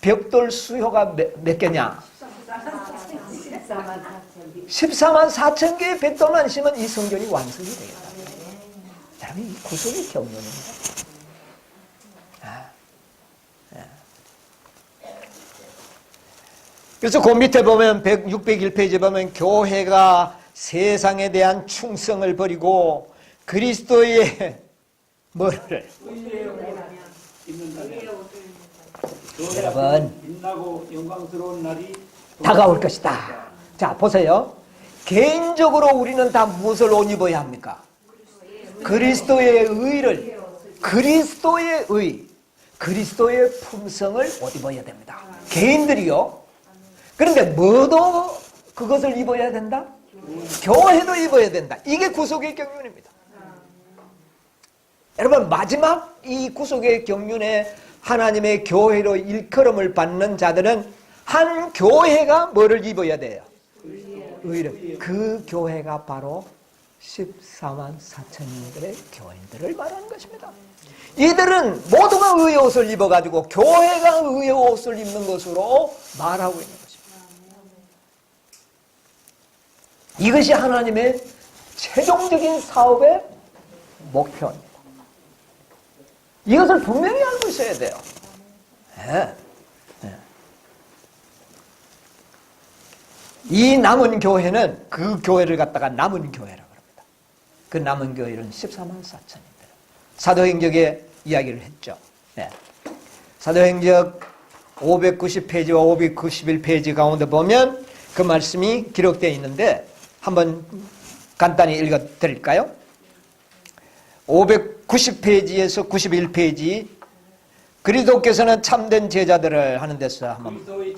벽돌 수요가 몇 개냐? 14만 4천 개의 벽돌만 있으면 이 성전이 완성이 되겠다. 여러분 이 구속의 경륜입니다. 그래서 그 밑에 보면 601페이지 보면 교회가 세상에 대한 충성을 버리고 그리스도의 뭐를 여러분 빛나고 영광스러운 날이 다가올 것이다. 자 보세요. 개인적으로 우리는 다 무엇을 옷 입어야 합니까? 그리스도의 의를 그리스도의 의 그리스도의 품성을 옷 입어야 됩니다. 개인들이요. 그런데 뭐도 그것을 입어야 된다? 교회도 입어야 된다. 이게 구속의 경륜입니다. 여러분 마지막 이 구속의 경륜에 하나님의 교회로 일컬음을 받는 자들은 한 교회가 뭐를 입어야 돼요? 의를. 그 교회가 바로 14만 4천인들의 교인들을 말하는 것입니다. 이들은 모두가 의의 옷을 입어가지고 교회가 의의 옷을 입는 것으로 말하고 있는 것입니다. 이것이 하나님의 최종적인 사업의 목표입니다. 이것을 분명히 알고 있어야 돼요. 네. 네. 이 남은 교회는 그 교회를 갖다가 남은 교회라고 합니다. 그 남은 교회는 14만 4천입니다. 사도행적의 이야기를 했죠. 네. 사도행적 590페이지와 591페이지 가운데 보면 그 말씀이 기록되어 있는데 한번 간단히 읽어 드릴까요? 590페이지에서 91페이지 그리스도께서는 참된 제자들을 하는 데서 한번 그리스도의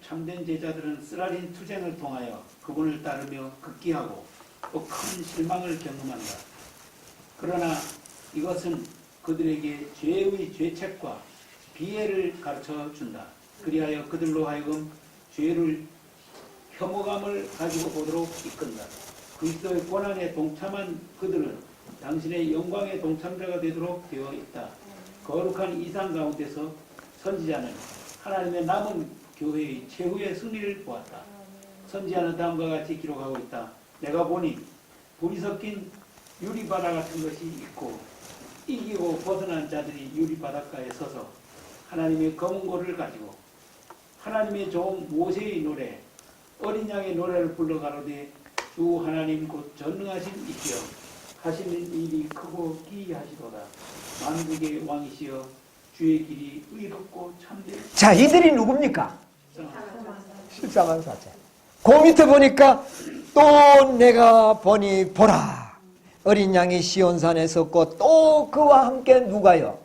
참된 제자들은 쓰라린 투쟁을 통하여 그분을 따르며 극기하고 또 큰 실망을 경험한다. 그러나 이것은 그들에게 죄의 죄책과 비애를 가르쳐 준다. 그리하여 그들로 하여금 죄를 혐오감을 가지고 보도록 이끈다. 그리스도의 고난에 동참한 그들은 당신의 영광의 동참자가 되도록 되어 있다. 거룩한 이상 가운데서 선지자는 하나님의 남은 교회의 최후의 승리를 보았다. 선지자는 다음과 같이 기록하고 있다. 내가 보니 불이 섞인 유리바다 같은 것이 있고 이기고 벗어난 자들이 유리바닷가에 서서 하나님의 검은 고를 가지고 하나님의 종 모세의 노래 어린 양의 노래를 불러 가로되 주 하나님 곧 전능하신 이시여 하시는 일이 크고 기이하시도다. 만국의 왕이시여 주의 길이 의롭고 참되시다. 자 이들이 누굽니까? 14만 4천. 그 밑에 보니까 또 내가 보니 보라 어린 양이 시온산에 섰고 또 그와 함께 누가요?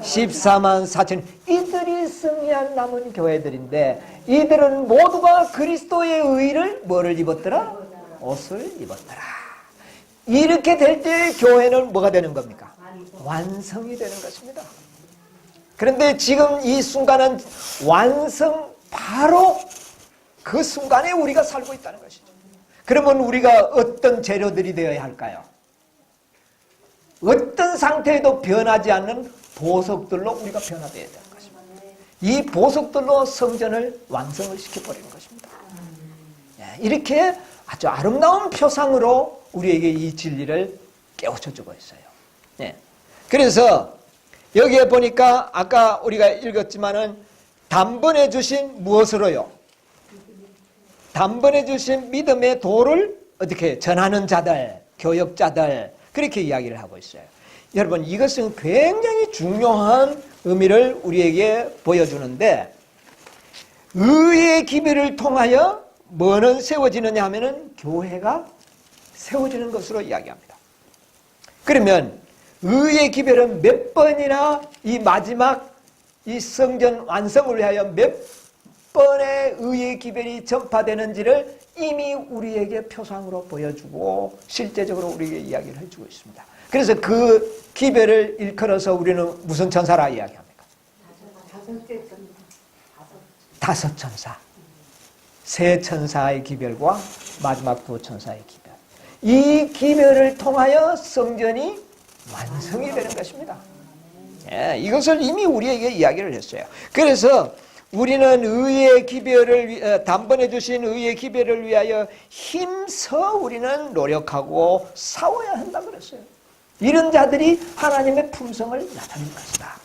14만 4천. 이들이 승리한 남은 교회들인데 이들은 모두가 그리스도의 의를 뭐를 입었더라? 옷을 입었더라. 이렇게 될 때 교회는 뭐가 되는 겁니까? 완성이 되는 것입니다. 그런데 지금 이 순간은 완성 바로 그 순간에 우리가 살고 있다는 것이죠. 그러면 우리가 어떤 재료들이 되어야 할까요? 어떤 상태에도 변하지 않는 보석들로 우리가 변화되어야 되는 것입니다. 이 보석들로 성전을 완성을 시켜버리는 것입니다. 이렇게 아주 아름다운 표상으로 우리에게 이 진리를 깨우쳐주고 있어요. 예. 그래서 여기에 보니까 아까 우리가 읽었지만은 단번에 주신 무엇으로요? 단번에 주신 믿음의 도를 어떻게 전하는 자들, 교역자들 그렇게 이야기를 하고 있어요. 여러분 이것은 굉장히 중요한 의미를 우리에게 보여주는데 의의 기별을 통하여 뭐는 세워지느냐 하면은 교회가 세워지는 것으로 이야기합니다. 그러면 의의 기별은 몇 번이나 이 마지막 이 성전 완성을 위하여 몇 번의 의의 기별이 전파되는지를 이미 우리에게 표상으로 보여주고 실제적으로 우리에게 이야기를 해주고 있습니다. 그래서 그 기별을 일컬어서 우리는 무슨 천사라 이야기합니까? 다섯 천사. 세 천사의 기별과 마지막 두 천사의 기별. 이 기별을 통하여 성전이 완성이 되는 것입니다. 예, 이것을 이미 우리에게 이야기를 했어요. 그래서 우리는 의의 기별을 단번에 주신 의의 기별을 위하여 힘써 우리는 노력하고 싸워야 한다 그랬어요. 이런 자들이 하나님의 품성을 나타낼 것이다.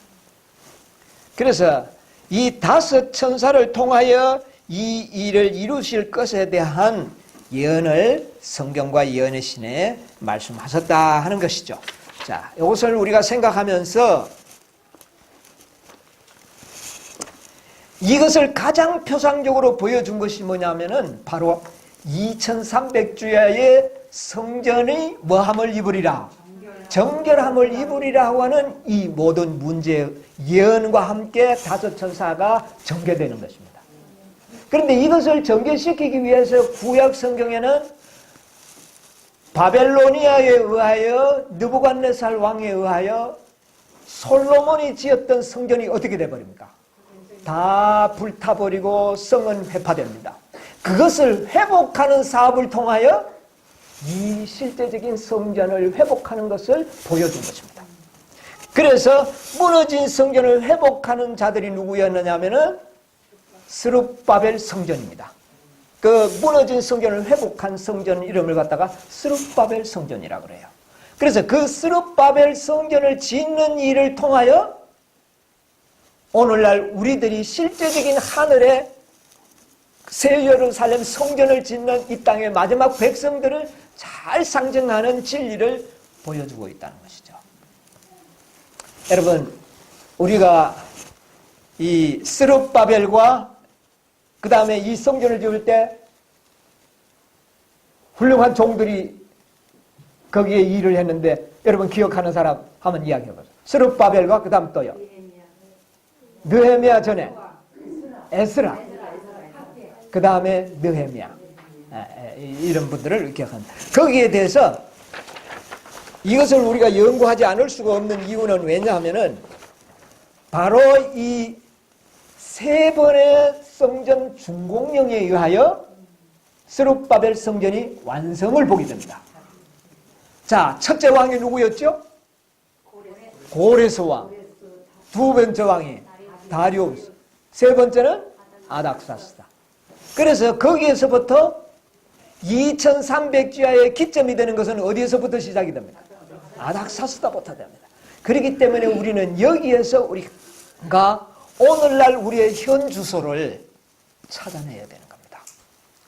그래서 이 다섯 천사를 통하여 이 일을 이루실 것에 대한 예언을 성경과 예언의 신에 말씀하셨다 하는 것이죠. 자, 이것을 우리가 생각하면서 이것을 가장 표상적으로 보여준 것이 뭐냐면은 바로 2300주야의 성전의 뭐함을 입으리라. 정결함을 입으리라고 하는 이 모든 문제 예언과 함께 다섯 천사가 전개되는 것입니다. 그런데 이것을 전개시키기 위해서 구약 성경에는 바벨로니아에 의하여 느부갓네살 왕에 의하여 솔로몬이 지었던 성전이 어떻게 돼버립니까? 다 불타버리고 성은 회파됩니다. 그것을 회복하는 사업을 통하여 이 실제적인 성전을 회복하는 것을 보여준 것입니다. 그래서 무너진 성전을 회복하는 자들이 누구였느냐 하면은 스룹바벨 성전입니다. 그 무너진 성전을 회복한 성전 이름을 갖다가 스룹바벨 성전이라고 그래요. 그래서 그 스룹바벨 성전을 짓는 일을 통하여 오늘날 우리들이 실제적인 하늘의 새 예루살렘 성전을 짓는 이 땅의 마지막 백성들을 잘 상징하는 진리를 보여주고 있다는 것이죠. 여러분, 우리가 이 스룹바벨과 그 다음에 이 성전을 지을 때 훌륭한 종들이 거기에 일을 했는데 여러분 기억하는 사람 한번 이야기해 보세요. 스룹바벨과 그 다음 또요. 느헤미야 전에 에스라. 그 다음에 느헤미야. 이런 분들을 기억합니다. 거기에 대해서 이것을 우리가 연구하지 않을 수가 없는 이유는 왜냐하면은 바로 이 세 번의 성전 준공령에 의하여 스룹바벨 성전이 완성을 보게 됩니다. 자, 첫째 왕이 누구였죠? 고레스 왕. 두 번째 왕이 다리우스. 세 번째는 아닥사스다. 그래서 거기에서부터 2300주야의 기점이 되는 것은 어디에서부터 시작이 됩니까? 아닥사스다부터 됩니다. 그렇기 때문에 우리는 여기에서 우리가 오늘날 우리의 현 주소를 찾아내야 되는 겁니다.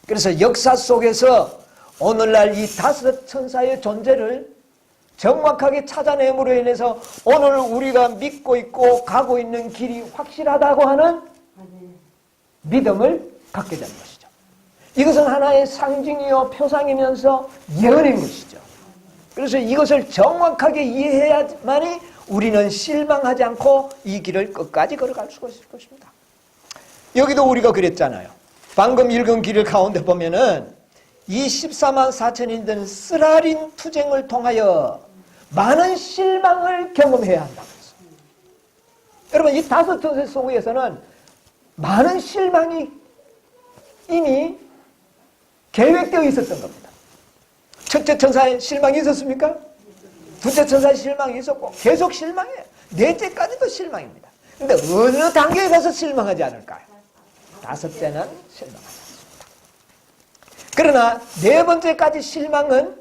그래서 역사 속에서 오늘날 이 다섯 천사의 존재를 정확하게 찾아냄으로 인해서 오늘 우리가 믿고 있고 가고 있는 길이 확실하다고 하는 믿음을 갖게 되는 것이죠. 이것은 하나의 상징이요 표상이면서 예언인 것이죠. 그래서 이것을 정확하게 이해해야만이 우리는 실망하지 않고 이 길을 끝까지 걸어갈 수가 있을 것입니다. 여기도 우리가 그랬잖아요. 방금 읽은 길 가운데 보면은 이 14만 4천이 된 쓰라린 투쟁을 통하여 많은 실망을 경험해야 한다고 했어요. 여러분, 이 다섯 천사 속에서는 많은 실망이 이미 계획되어 있었던 겁니다. 첫째 천사의 실망이 있었습니까? 둘째 천사의 실망이 있었고 계속 실망해요. 넷째까지도 실망입니다. 그런데 어느 단계에 가서 실망하지 않을까요? 다섯째는 실망하지 않습니다. 그러나 네 번째까지 실망은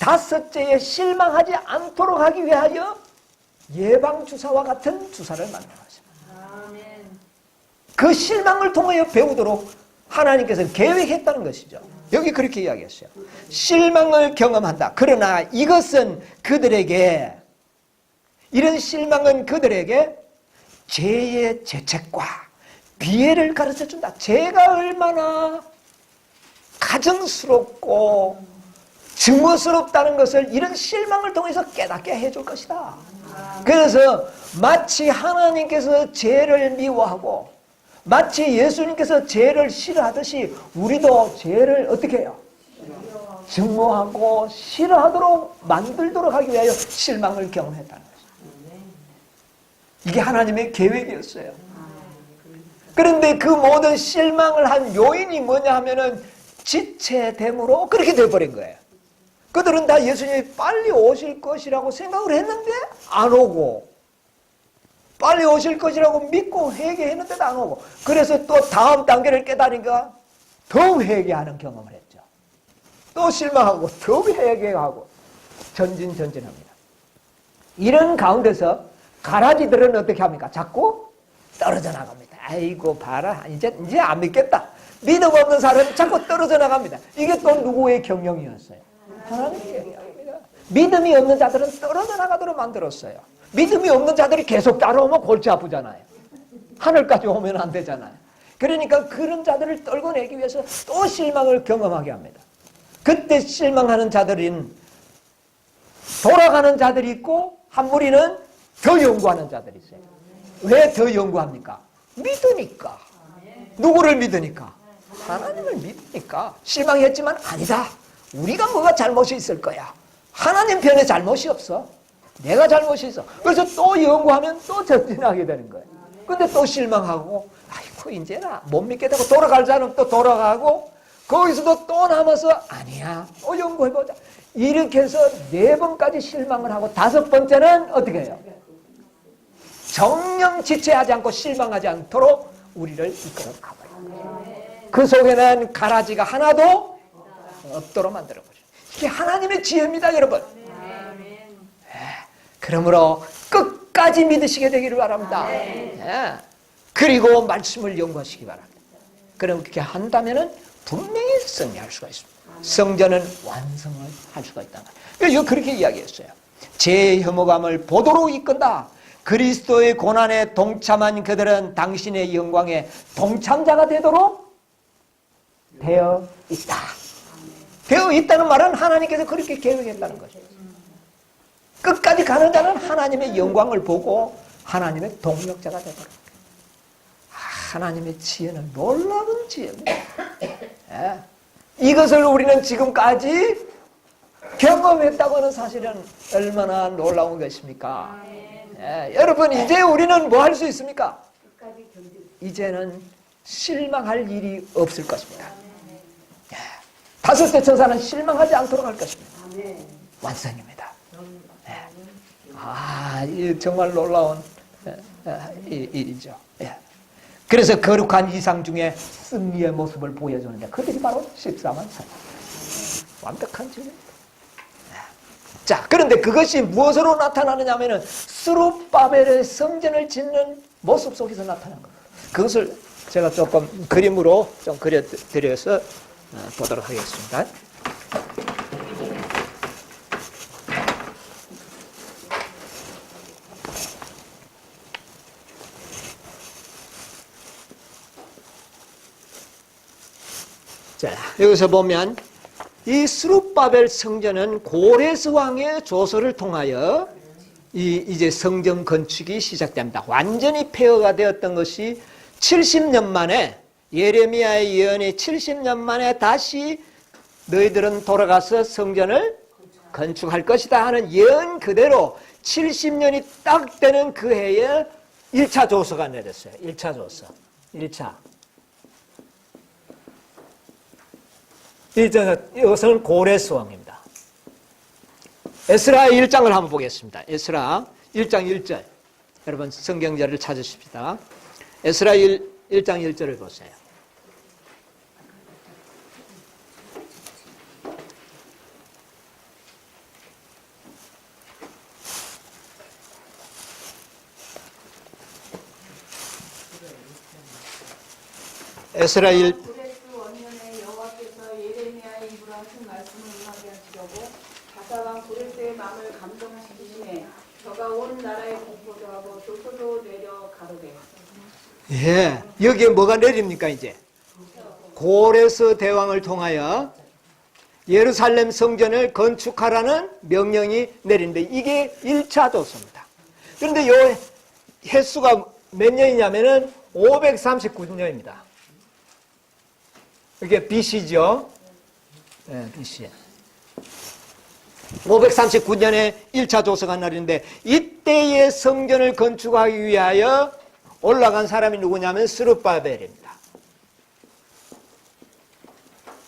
다섯째에 실망하지 않도록 하기 위하여 예방주사와 같은 주사를 만들어 가십니다. 아멘. 그 실망을 통하여 배우도록 하나님께서 계획했다는 것이죠. 여기 그렇게 이야기했어요. 실망을 경험한다. 그러나 이것은 그들에게, 이런 실망은 그들에게 죄의 죄책과 비애를 가르쳐준다. 죄가 얼마나 가증스럽고 증오스럽다는 것을 이런 실망을 통해서 깨닫게 해줄 것이다. 그래서 마치 하나님께서 죄를 미워하고 마치 예수님께서 죄를 싫어하듯이 우리도 죄를 어떻게 해요? 증오하고 싫어하도록 만들도록 하기 위하여 실망을 경험했다는 것입니다. 이게 하나님의 계획이었어요. 그런데 그 모든 실망을 한 요인이 뭐냐 하면은 지체됨으로 그렇게 되어버린 거예요. 그들은 다 예수님이 빨리 오실 것이라고 생각을 했는데 안 오고, 빨리 오실 것이라고 믿고 회개했는데도 안 오고, 그래서 또 다음 단계를 깨달으니까 더 회개하는 경험을 했죠. 또 실망하고 더 회개하고 전진합니다. 이런 가운데서 가라지들은 어떻게 합니까? 자꾸 떨어져 나갑니다. 아이고 봐라, 이제 안 믿겠다. 믿음 없는 사람이 자꾸 떨어져 나갑니다. 이게 또 누구의 경영이었어요? 하나님의 경영입니다. 믿음이 없는 자들은 떨어져 나가도록 만들었어요. 믿음이 없는 자들이 계속 따라오면 골치 아프잖아요. 하늘까지 오면 안 되잖아요. 그러니까 그런 자들을 떨궈내기 위해서 또 실망을 경험하게 합니다. 그때 실망하는 자들은 돌아가는 자들이 있고 한 무리는 더 연구하는 자들이 있어요. 왜 더 연구합니까? 믿으니까. 누구를 믿으니까? 하나님을 믿으니까. 실망했지만 아니다. 우리가 뭐가 잘못이 있을 거야. 하나님 편에 잘못이 없어. 내가 잘못이 있어. 그래서 또 연구하면 또 전진하게 되는 거예요. 근데 또 실망하고 아이고 이제는 못 믿겠다고 돌아갈 사람 또 돌아가고 거기서도 또 남아서 아니야. 또 연구해보자. 이렇게 해서 4번까지 실망을 하고 5번째는 어떻게 해요? 정령 지체하지 않고 실망하지 않도록 우리를 이끌어 가버려요. 그 속에는 가라지가 하나도 없도록 만들어버려요. 이게 하나님의 지혜입니다, 여러분. 그러므로 끝까지 믿으시게 되기를 바랍니다. 그리고 말씀을 연구하시기 바랍니다. 그럼 그렇게 한다면 분명히 승리할 수가 있습니다. 성전은 완성을 할 수가 있다. 그래서 그렇게 이야기했어요. 제 혐오감을 보도록 이끈다. 그리스도의 고난에 동참한 그들은 당신의 영광에 동참자가 되도록 되어 있다. 되어 있다는 말은 하나님께서 그렇게 계획했다는 것이에요. 끝까지 가는 자는 하나님의 영광을 보고 하나님의 동력자가 되도록. 하나님의 지혜는 놀라운 지혜입니다. 이것을 우리는 지금까지 경험했다고 하는 사실은 얼마나 놀라운 것입니까? 여러분 이제 우리는 뭐 할 수 있습니까? 이제는 실망할 일이 없을 것입니다. 5대 천사는 실망하지 않도록 할 것입니다. 완성입니다. 정말 놀라운 일이죠. 그래서 거룩한 이상 중에 승리의 모습을 보여주는데 그들이 바로 14만 사람. 완벽한 진리입니다. 자, 그런데 그것이 무엇으로 나타나느냐 하면은 스룹바벨의 성전을 짓는 모습 속에서 나타난 겁니다. 그것을 제가 조금 그림으로 좀 그려드려서 보도록 하겠습니다. 자, 여기서 보면 이 스룹바벨 성전은 고레스 왕의 조서를 통하여 이제 성전 건축이 시작됩니다. 완전히 폐허가 되었던 것이 70년 만에 예레미야의 예언이 70년 만에 다시 너희들은 돌아가서 성전을 건축할 것이다 하는 예언 그대로 70년이 딱 되는 그 해에 1차 조서가 내렸어요. 1차 조서. 1차. 이것은 고레스 왕입니다. 에스라 1장을 한번 보겠습니다. 에스라 1장 1절. 여러분 성경절을 찾으십시다. 에스라 1장 1절을 보세요. 에스라 1 고레스 원년에 여호와께서 예레미야의 입으로 하신 말씀을 임하게 하시려고 바사왕 고레스의 마음을 감동시키시네. 저가 온 나라에 공포도 하고 조소도 내려 가로되. 예, 여기에 뭐가 내립니까 이제? 고레스 대왕을 통하여 예루살렘 성전을 건축하라는 명령이 내린데 이게 1차 조서입니다. 그런데 요 횟수가 몇 년이냐면은 539년입니다. 이게 BC죠. 네, BC. 539년에 1차 조서가 내리는데 이때의 성전을 건축하기 위하여 올라간 사람이 누구냐면 스룹바벨입니다.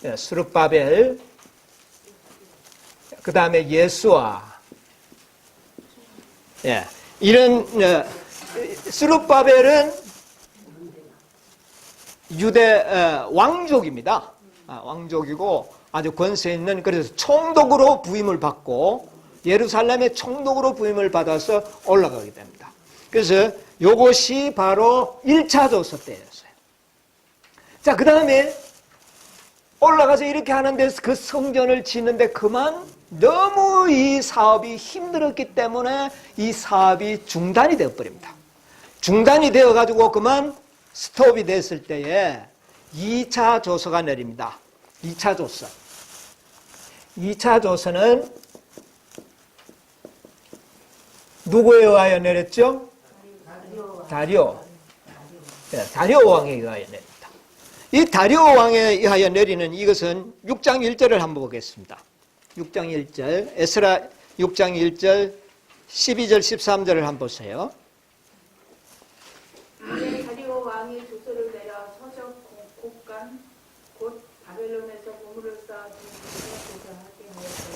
네, 스룹바벨. 그 다음에 예수와. 예, 이런 스룹바벨은 유대 왕족입니다. 왕족이고 아주 권세 있는, 그래서 총독으로 부임을 받고 예루살렘의 총독으로 부임을 받아서 올라가게 됩니다. 그래서 이것이 바로 1차 조서 때였어요. 자, 그 다음에 올라가서 이렇게 하는데 그 성전을 짓는데 그만 너무 이 사업이 힘들었기 때문에 이 사업이 중단이 되어버립니다. 중단이 되어가지고 그만 스톱이 됐을 때에 2차 조서가 내립니다. 2차 조서. 2차 조서는 누구에 의하여 내렸죠? 다리오. 네, 다리오 왕에 의하여 내립니다. 이 다리오 왕에 의하여 내리는 이것은 6장 1절을 한번 보겠습니다. 6장 1절, 에스라 6장 1절, 12절, 13절을 한번 보세요. 이에 다리오 왕이 조서를 내려 서적 곡간 곧 바벨론에서 보물을 쌓아 조사하게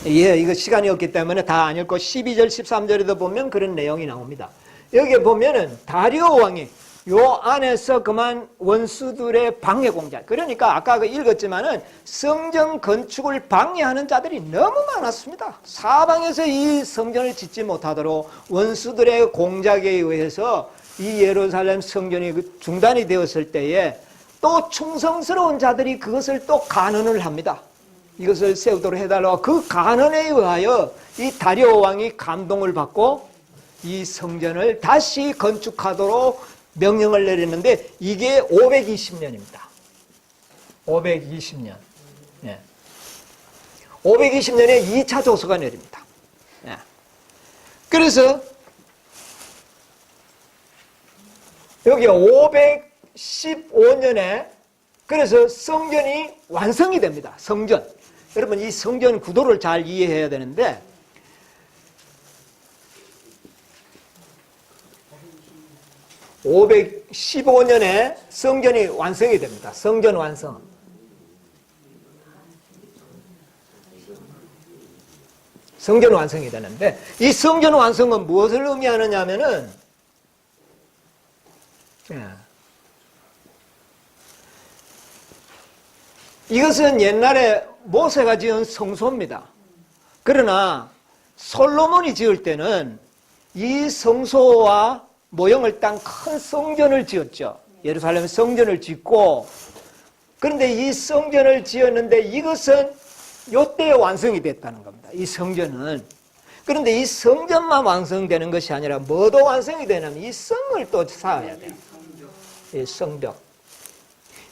하였다. 예, 이거 시간이 없기 때문에 다 안 읽고 12절, 13절에도 보면 그런 내용이 나옵니다. 여기 보면은 다리오 왕이 요 안에서 그만 원수들의 방해 공작, 그러니까 아까 읽었지만은 성전 건축을 방해하는 자들이 너무 많았습니다. 사방에서 이 성전을 짓지 못하도록 원수들의 공작에 의해서 이 예루살렘 성전이 중단이 되었을 때에 또 충성스러운 자들이 그것을 또 간언을 합니다. 이것을 세우도록 해달라고. 그 간언에 의하여 이 다리오 왕이 감동을 받고 이 성전을 다시 건축하도록 명령을 내렸는데 이게 520년입니다. 520년. 예. 520년에 2차 조서가 내립니다. 예. 그래서 여기 515년에 그래서 성전이 완성이 됩니다. 성전. 여러분 이 성전 구도를 잘 이해해야 되는데 515년에 성전이 완성이 됩니다. 성전 완성. 성전 완성이 되는데 이 성전 완성은 무엇을 의미하느냐 하면은 이것은 옛날에 모세가 지은 성소입니다. 그러나 솔로몬이 지을 때는 이 성소와 모형을 딴 큰 성전을 지었죠. 예루살렘 성전을 짓고, 그런데 이 성전을 지었는데 이것은 이때에 완성이 됐다는 겁니다. 이 성전은. 그런데 이 성전만 완성되는 것이 아니라 뭐도 완성이 되냐면 이 성을 또 쌓아야 돼요. 이 성벽.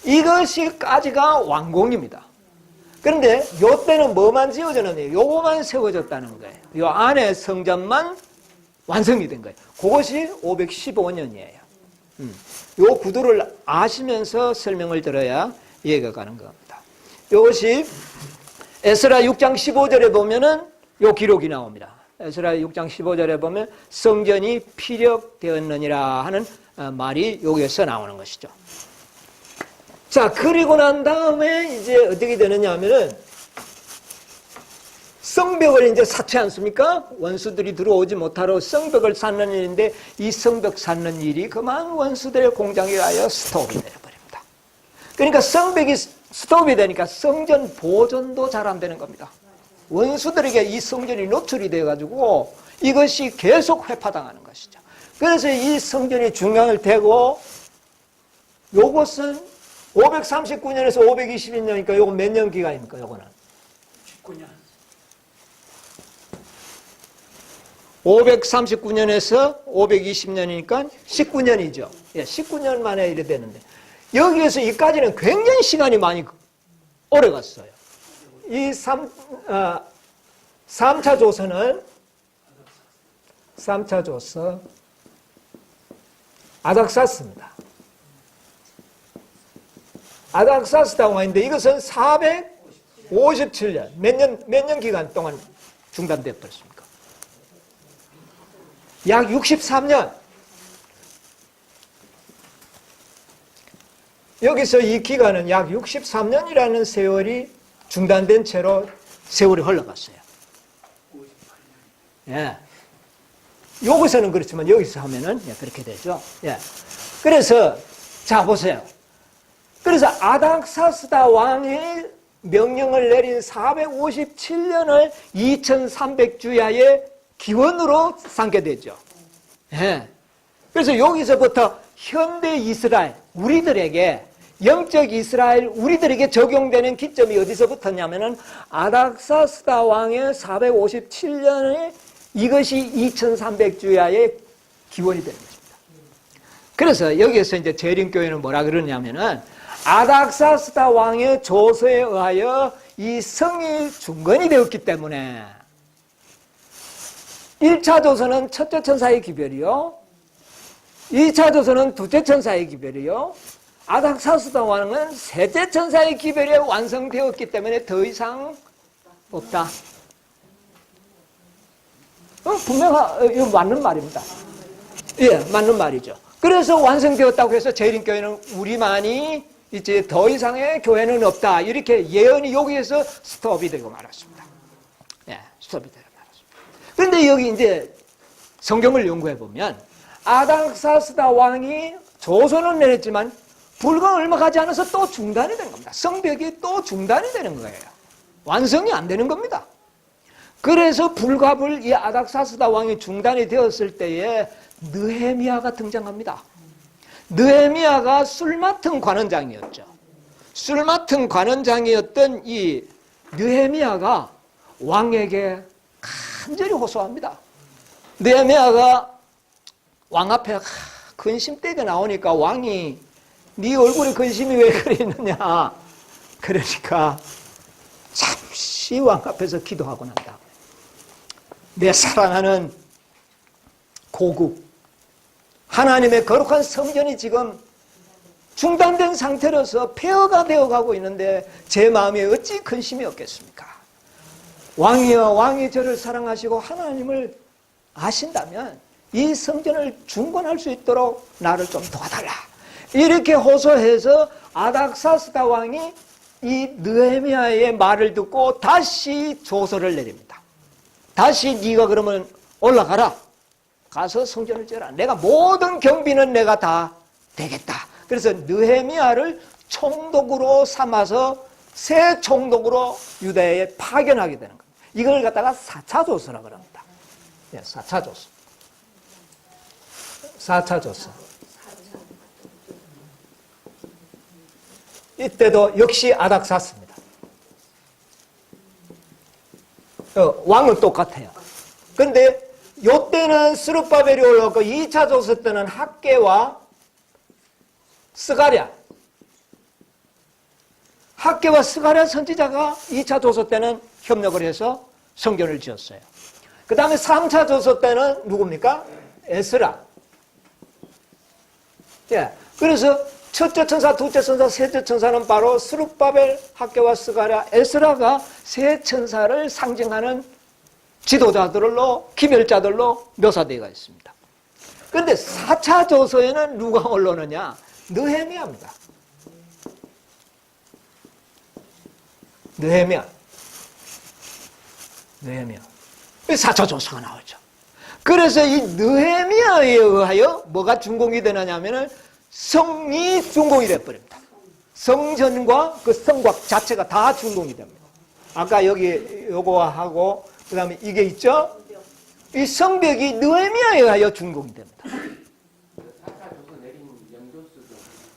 이것이까지가 완공입니다. 그런데 이때는 뭐만 지어졌느냐? 요거만 세워졌다는 거예요. 요 안에 성전만 완성이 된 거예요. 그것이 515년이에요. 요 구도를 아시면서 설명을 들어야 이해가 가는 겁니다. 이것이 에스라 6장 15절에 보면은 요 기록이 나옵니다. 에스라 6장 15절에 보면 성전이 피력되었느니라 하는 말이 여기에서 나오는 것이죠. 자, 그리고 난 다음에 이제 어떻게 되느냐 하면은 성벽을 이제 쌓지 않습니까? 원수들이 들어오지 못하러 성벽을 쌓는 일인데 이 성벽 쌓는 일이 그만 원수들의 공장에 의하여 스톱이 되어버립니다. 그러니까 성벽이 스톱이 되니까 성전 보존도 잘 안 되는 겁니다. 원수들에게 이 성전이 노출이 되어가지고 이것이 계속 회파당하는 것이죠. 그래서 이 성전이 중간을 대고 요것은 539년에서 522년이니까 요거 몇 년 기간입니까? 요거는 19년. 539년에서 520년이니까 19년이죠. 예, 19년 만에 이래 되는데 여기에서 이까지는 굉장히 시간이 많이 오래 갔어요. 이 3차 조선은 3차 조선 아닥사스입니다. 아닥사스다고 하는데 이것은 457년 몇 년 기간 동안 중단되어 버렸습니까? 약 63년. 여기서 이 기간은 약 63년이라는 세월이 중단된 채로 세월이 흘러갔어요. 예. 여기서는 그렇지만 여기서 하면은 그렇게 되죠. 예. 그래서 자 보세요. 그래서 아닥사스다 왕이 명령을 내린 457년을 2300주야의 기원으로 삼게 되죠. 예. 그래서 여기서부터 현대 이스라엘, 우리들에게 영적 이스라엘, 우리들에게 적용되는 기점이 어디서부터냐면은 아닥사스다 왕의 457년에 이것이 2300주야의 기원이 되는 것입니다. 그래서 여기에서 이제 재림교회는 뭐라 그러냐면은 아닥사스다 왕의 조서에 의하여 이 성이 중건이 되었기 때문에 1차 조선은 첫째 천사의 기별이요. 2차 조선은 둘째 천사의 기별이요. 아닥사스다 왕은 셋째 천사의 기별이 완성되었기 때문에 더 이상 없다. 분명히 맞는 말입니다. 예, 맞는 말이죠. 그래서 완성되었다고 해서 재림교회는 우리만이 이제 더 이상의 교회는 없다. 이렇게 예언이 여기에서 스톱이 되고 말았습니다. 예, 스톱이 되고 말았습니다. 그런데 여기 이제 성경을 연구해 보면 아닥사스다 왕이 조선은 내렸지만 불과 얼마 가지 않아서 또 중단이 된 겁니다. 성벽이 또 중단이 되는 거예요. 완성이 안 되는 겁니다. 그래서 불가불 이 아닥사스다 왕이 중단이 되었을 때에 느헤미야가 등장합니다. 느헤미야가 술 맡은 관원장이었죠. 술 맡은 관원장이었던 이 느헤미야가 왕에게 간절히 호소합니다. 느헤미야가 왕 앞에 근심대가 나오니까 왕이 네 얼굴에 근심이 왜 그래 있느냐. 그러니까 잠시 왕 앞에서 기도하고 난 다음에 내 사랑하는 고국 하나님의 거룩한 성전이 지금 중단된 상태로서 폐허가 되어가고 있는데 제 마음에 어찌 근심이 없겠습니까? 왕이여, 왕이 저를 사랑하시고 하나님을 아신다면 이 성전을 중건할 수 있도록 나를 좀 도와달라. 이렇게 호소해서 아닥사스다 왕이 이 느헤미야의 말을 듣고 다시 조서를 내립니다. 다시 네가 그러면 올라가라. 가서 성전을 지어라. 내가 모든 경비는 내가 다 되겠다. 그래서 느헤미야를 총독으로 삼아서 새 총독으로 유다에 파견하게 되는 겁니다. 이걸 갖다가 4차 조서라고 합니다. 네, 4차 조서. 4차 조서. 이때도 역시 아닥사스입니다. 왕은 똑같아요. 그런데 요때는 스룹바벨이 올라왔고 2차 조서 때는 학개와 스가랴. 학개와 스가랴 선지자가 2차 조서 때는 협력을 해서 성전을 지었어요. 그 다음에 3차 조서 때는 누굽니까? 에스라. 예. 그래서 첫째 천사, 둘째 천사, 셋째 천사는 바로 스룹바벨, 학개와 스가랴, 에스라가 세 천사를 상징하는 지도자들로, 기별자들로 묘사되어 있습니다. 그런데 4차 조서에는 누가 올라오느냐? 느헤미야입니다. 느헤미야. 4차 조서가 나오죠. 그래서 이 느헤미야에 의하여 뭐가 준공이 되느냐면은 성이 준공이 되어버립니다. 성전과 그 성곽 자체가 다 준공이 됩니다. 아까 여기 요거하고 그 다음에 이게 있죠? 이 성벽이 느헤미야에 의하여 준공이 됩니다.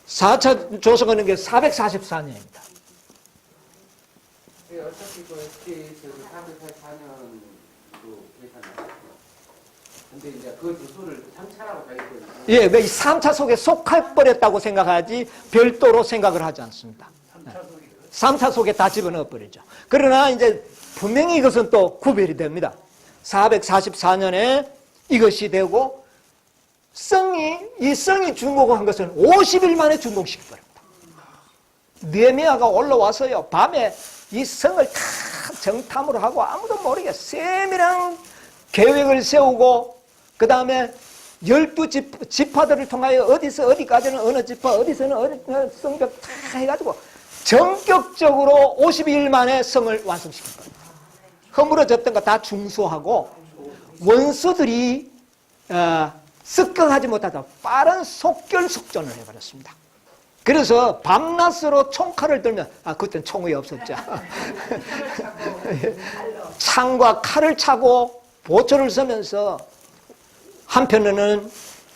4차 조성하는 게 444년입니다. 어차피 그 SK에서 444년도 계산을 근데 이제 그 주소를 3차라고 다 있거든요. 예, 이 3차 속에 속해버렸다고 생각하지 별도로 생각을 하지 않습니다. 3차 속에 다 집어넣어 버리죠. 그러나 이제 분명히 이것은 또 구별이 됩니다. 444년에 이것이 되고 이 성이 준공한 것은 50일 만에 준공시켜버립니다. 느헤미야가 올라와서요, 밤에 이 성을 다 정탐으로 하고 아무도 모르게 세밀한 계획을 세우고 그 다음에 12지파들을 통하여 어디서 어디까지는 어느 지파, 어디서는 어느 성벽 다 해가지고 전격적으로 52일 만에 성을 완성시킨 겁니다. 허물어졌던 거 다 중수하고 원수들이 습격하지 못하자 빠른 속결속전을 해버렸습니다. 그래서 밤낮으로 총칼을 들면, 그때는 총이 없었죠. 창과 칼을 차고 보초를 서면서 한편으로는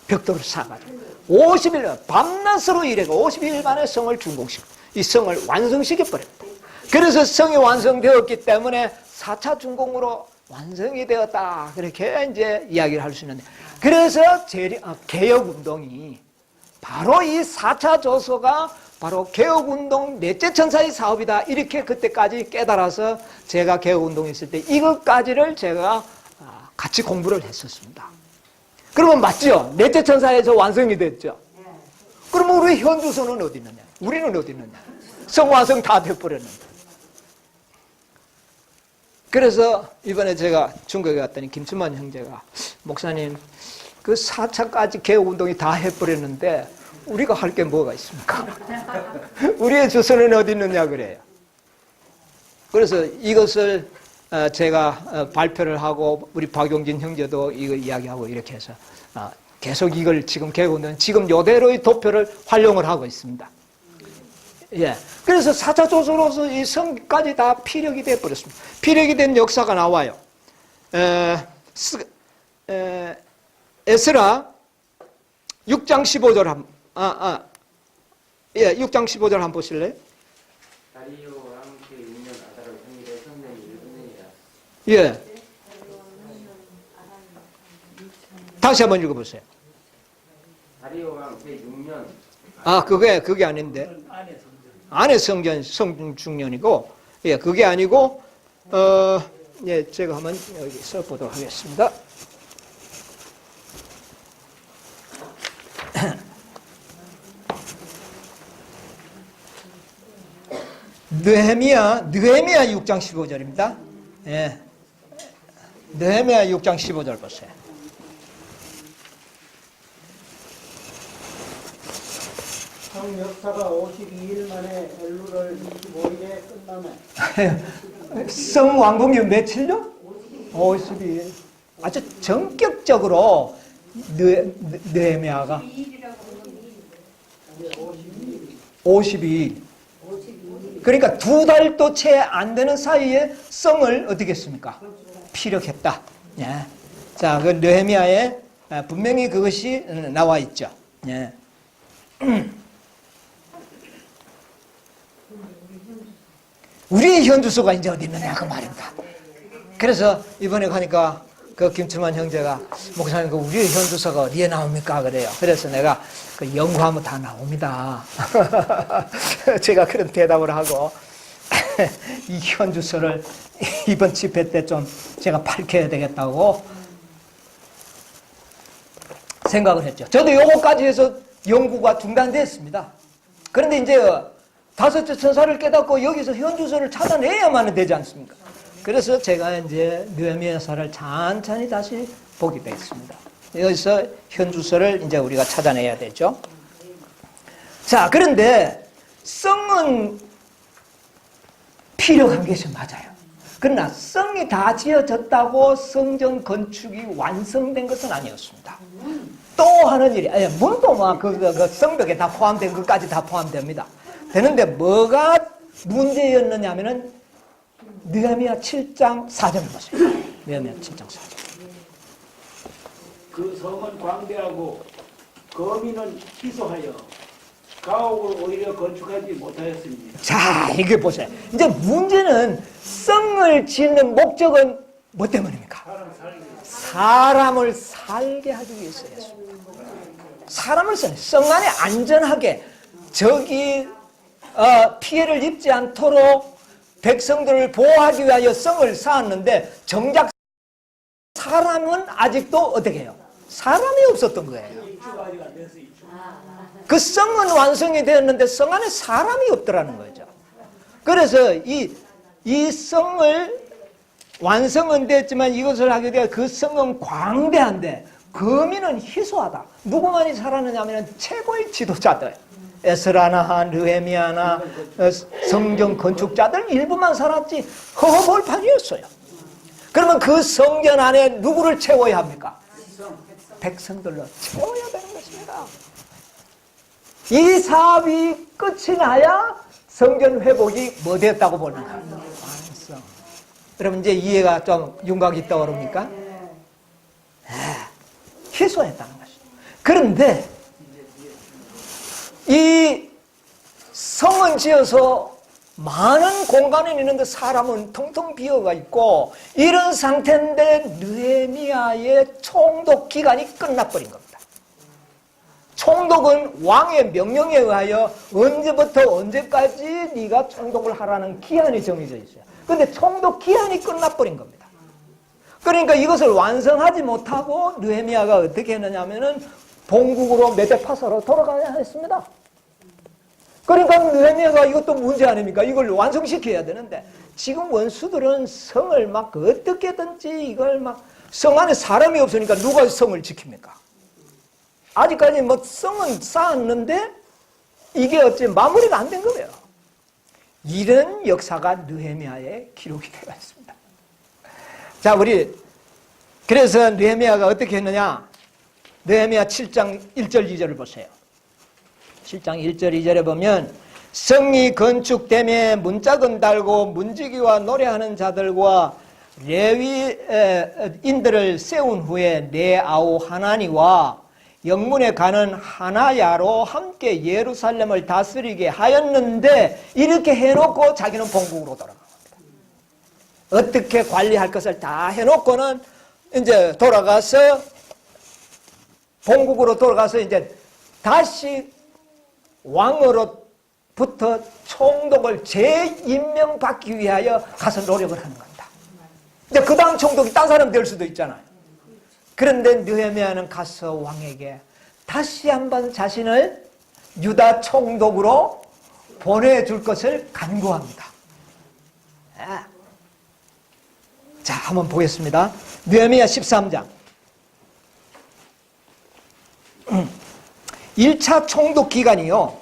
벽돌을 쌓아가지고 50일 밤낮으로 일해고 50일 만에 성을 준공시키고 이 성을 완성시켜버렸다. 그래서 성이 완성되었기 때문에 4차 준공으로 완성이 되었다. 그렇게 이제 이야기를 할 수 있는데, 그래서 개혁운동이 바로 이 4차 조서가 바로 개혁운동 넷째 천사의 사업이다. 이렇게 그때까지 깨달아서 제가 개혁운동에 있을 때 이것까지를 제가 같이 공부를 했었습니다. 그러면 맞죠? 넷째 천사에서 완성이 됐죠? 그러면 우리 현주소는 어디 있느냐? 우리는 어디 있느냐? 성완성 다 돼버렸는데. 그래서 이번에 제가 중국에 갔더니 김춘만 형제가, 목사님, 그 4차까지 개혁운동이 다 해버렸는데 우리가 할 게 뭐가 있습니까? 우리의 주소는 어디 있느냐 그래요. 그래서 이것을 제가 발표를 하고 우리 박용진 형제도 이거 이야기하고 이렇게 해서 계속 이걸 지금 개혁운동 지금 요대로의 도표를 활용을 하고 있습니다. 예. 그래서 4차 조서로서 이 성까지 다 피력이 되어 버렸습니다. 피력이 된 역사가 나와요. 에스라 6장 15절 6장 15절 한번 보실래요? 다리오 왕 제6년 아다로 생일에 성년이 1분이라. 예. 다시 한번 읽어보세요. 다리오 왕 제6년. 그게 아닌데. 안에 성중년이고, 예, 그게 아니고, 예, 제가 한번 여기 써보도록 하겠습니다. 느헤미야 6장 15절입니다. 예. 느헤미야 6장 15절 보세요. 성 역사가 52일 만에 엘루를 25일에 끝나면 성 완공이 며칠요? 52일. 아주 전격적으로 느헤미야가 52일. 그러니까 2달도 채 안 되는 사이에 성을 어떻게 했습니까? 피력했다. 예. 자, 그 느헤미야에 분명히 그것이 나와 있죠. 예. 우리의 현주소가 이제 어디 있느냐 그 말입니다. 그래서 이번에 가니까 그 김춘만 형제가, 목사님 그 우리의 현주소가 어디에 나옵니까? 그래요. 그래서 내가 그 연구하면 다 나옵니다. 제가 그런 대답을 하고 이 현주소를 이번 집회 때 좀 제가 밝혀야 되겠다고 생각을 했죠. 저도 요거까지 해서 연구가 중단됐습니다. 그런데 이제 5째 천사를 깨닫고 여기서 현주소를 찾아내야만 되지 않습니까? 그래서 제가 이제 느헤미야서를 천천히 다시 보게 되었습니다. 여기서 현주소를 이제 우리가 찾아내야 되죠. 자, 그런데 성은 필요한 것이 맞아요. 그러나 성이 다 지어졌다고 성전 건축이 완성된 것은 아니었습니다. 또 하는 일이, 문도 막 그 성벽에 다 포함된 것까지 다 포함됩니다. 되는데 뭐가 문제였느냐 하면은 느헤미야 7장 4절을 보세요. 느헤미야 7장 4절. 그 성은 광대하고 거민은 희소하여 가옥을 오히려 건축하지 못하였습니다. 자, 이게 보세요. 이제 문제는 성을 짓는 목적은 뭐 때문입니까? 사람을 살게 하기 위해서였습니다. 사람을 성 안에 안전하게 적이 피해를 입지 않도록 백성들을 보호하기 위하여 성을 쌓았는데 정작 사람은 아직도 어떻게 해요? 사람이 없었던 거예요. 그 성은 완성이 되었는데 성 안에 사람이 없더라는 거죠. 그래서 이 성을 완성은 됐지만 이것을 하게 되어 그 성은 광대한데 거민은 희소하다. 누구만이 살았느냐 하면 최고의 지도자들, 에스라나 느헤미야나 성경 건축자들 일부만 살았지 허허벌판이었어요. 그러면 그 성전 안에 누구를 채워야 합니까? 백성들로 채워야 되는 것입니다. 이 사업이 끝이 나야 성전 회복이 뭐 됐다고 보는가? 완성. 여러분 이제 이해가 좀 윤곽이 떠오릅니까? 희소했다는 것이죠. 그런데 이 성은 지어서 많은 공간이 있는데 사람은 텅텅 비어가 있고 이런 상태인데 느헤미야의 총독 기간이 끝나버린 겁니다. 총독은 왕의 명령에 의하여 언제부터 언제까지 네가 총독을 하라는 기한이 정해져 있어요. 그런데 총독 기한이 끝나버린 겁니다. 그러니까 이것을 완성하지 못하고 느헤미야가 어떻게 했느냐면은 본국으로 메데파사로 돌아가야 했습니다. 그러니까 느헤미야가 이것도 문제 아닙니까? 이걸 완성시켜야 되는데 지금 원수들은 성을 막 어떻게든지 이걸 막 성 안에 사람이 없으니까 누가 성을 지킵니까? 아직까지 뭐 성은 쌓았는데 이게 어찌 마무리가 안 된 거예요. 이런 역사가 느헤미야의 기록이 되어 있습니다. 자, 우리 그래서 느헤미야가 어떻게 했느냐? 느헤미야 7장 1절 2절을 보세요. 7장 1절 2절에 보면 성이 건축되매 문짝은 달고 문지기와 노래하는 자들과 레위인들을 세운 후에 내 아우 하나니와 영문에 가는 하나야로 함께 예루살렘을 다스리게 하였는데 이렇게 해놓고 자기는 본국으로 돌아간 겁니다. 어떻게 관리할 것을 다 해놓고는 이제 돌아가서 본국으로 돌아가서 이제 다시 왕으로부터 총독을 재임명받기 위하여 가서 노력을 하는 겁니다. 이제 그 다음 총독이 딴 사람 될 수도 있잖아요. 그런데 느헤미야는 가서 왕에게 다시 한번 자신을 유다 총독으로 보내줄 것을 간구합니다. 자, 한번 보겠습니다. 느헤미야 13장. 1차 총독 기간이요.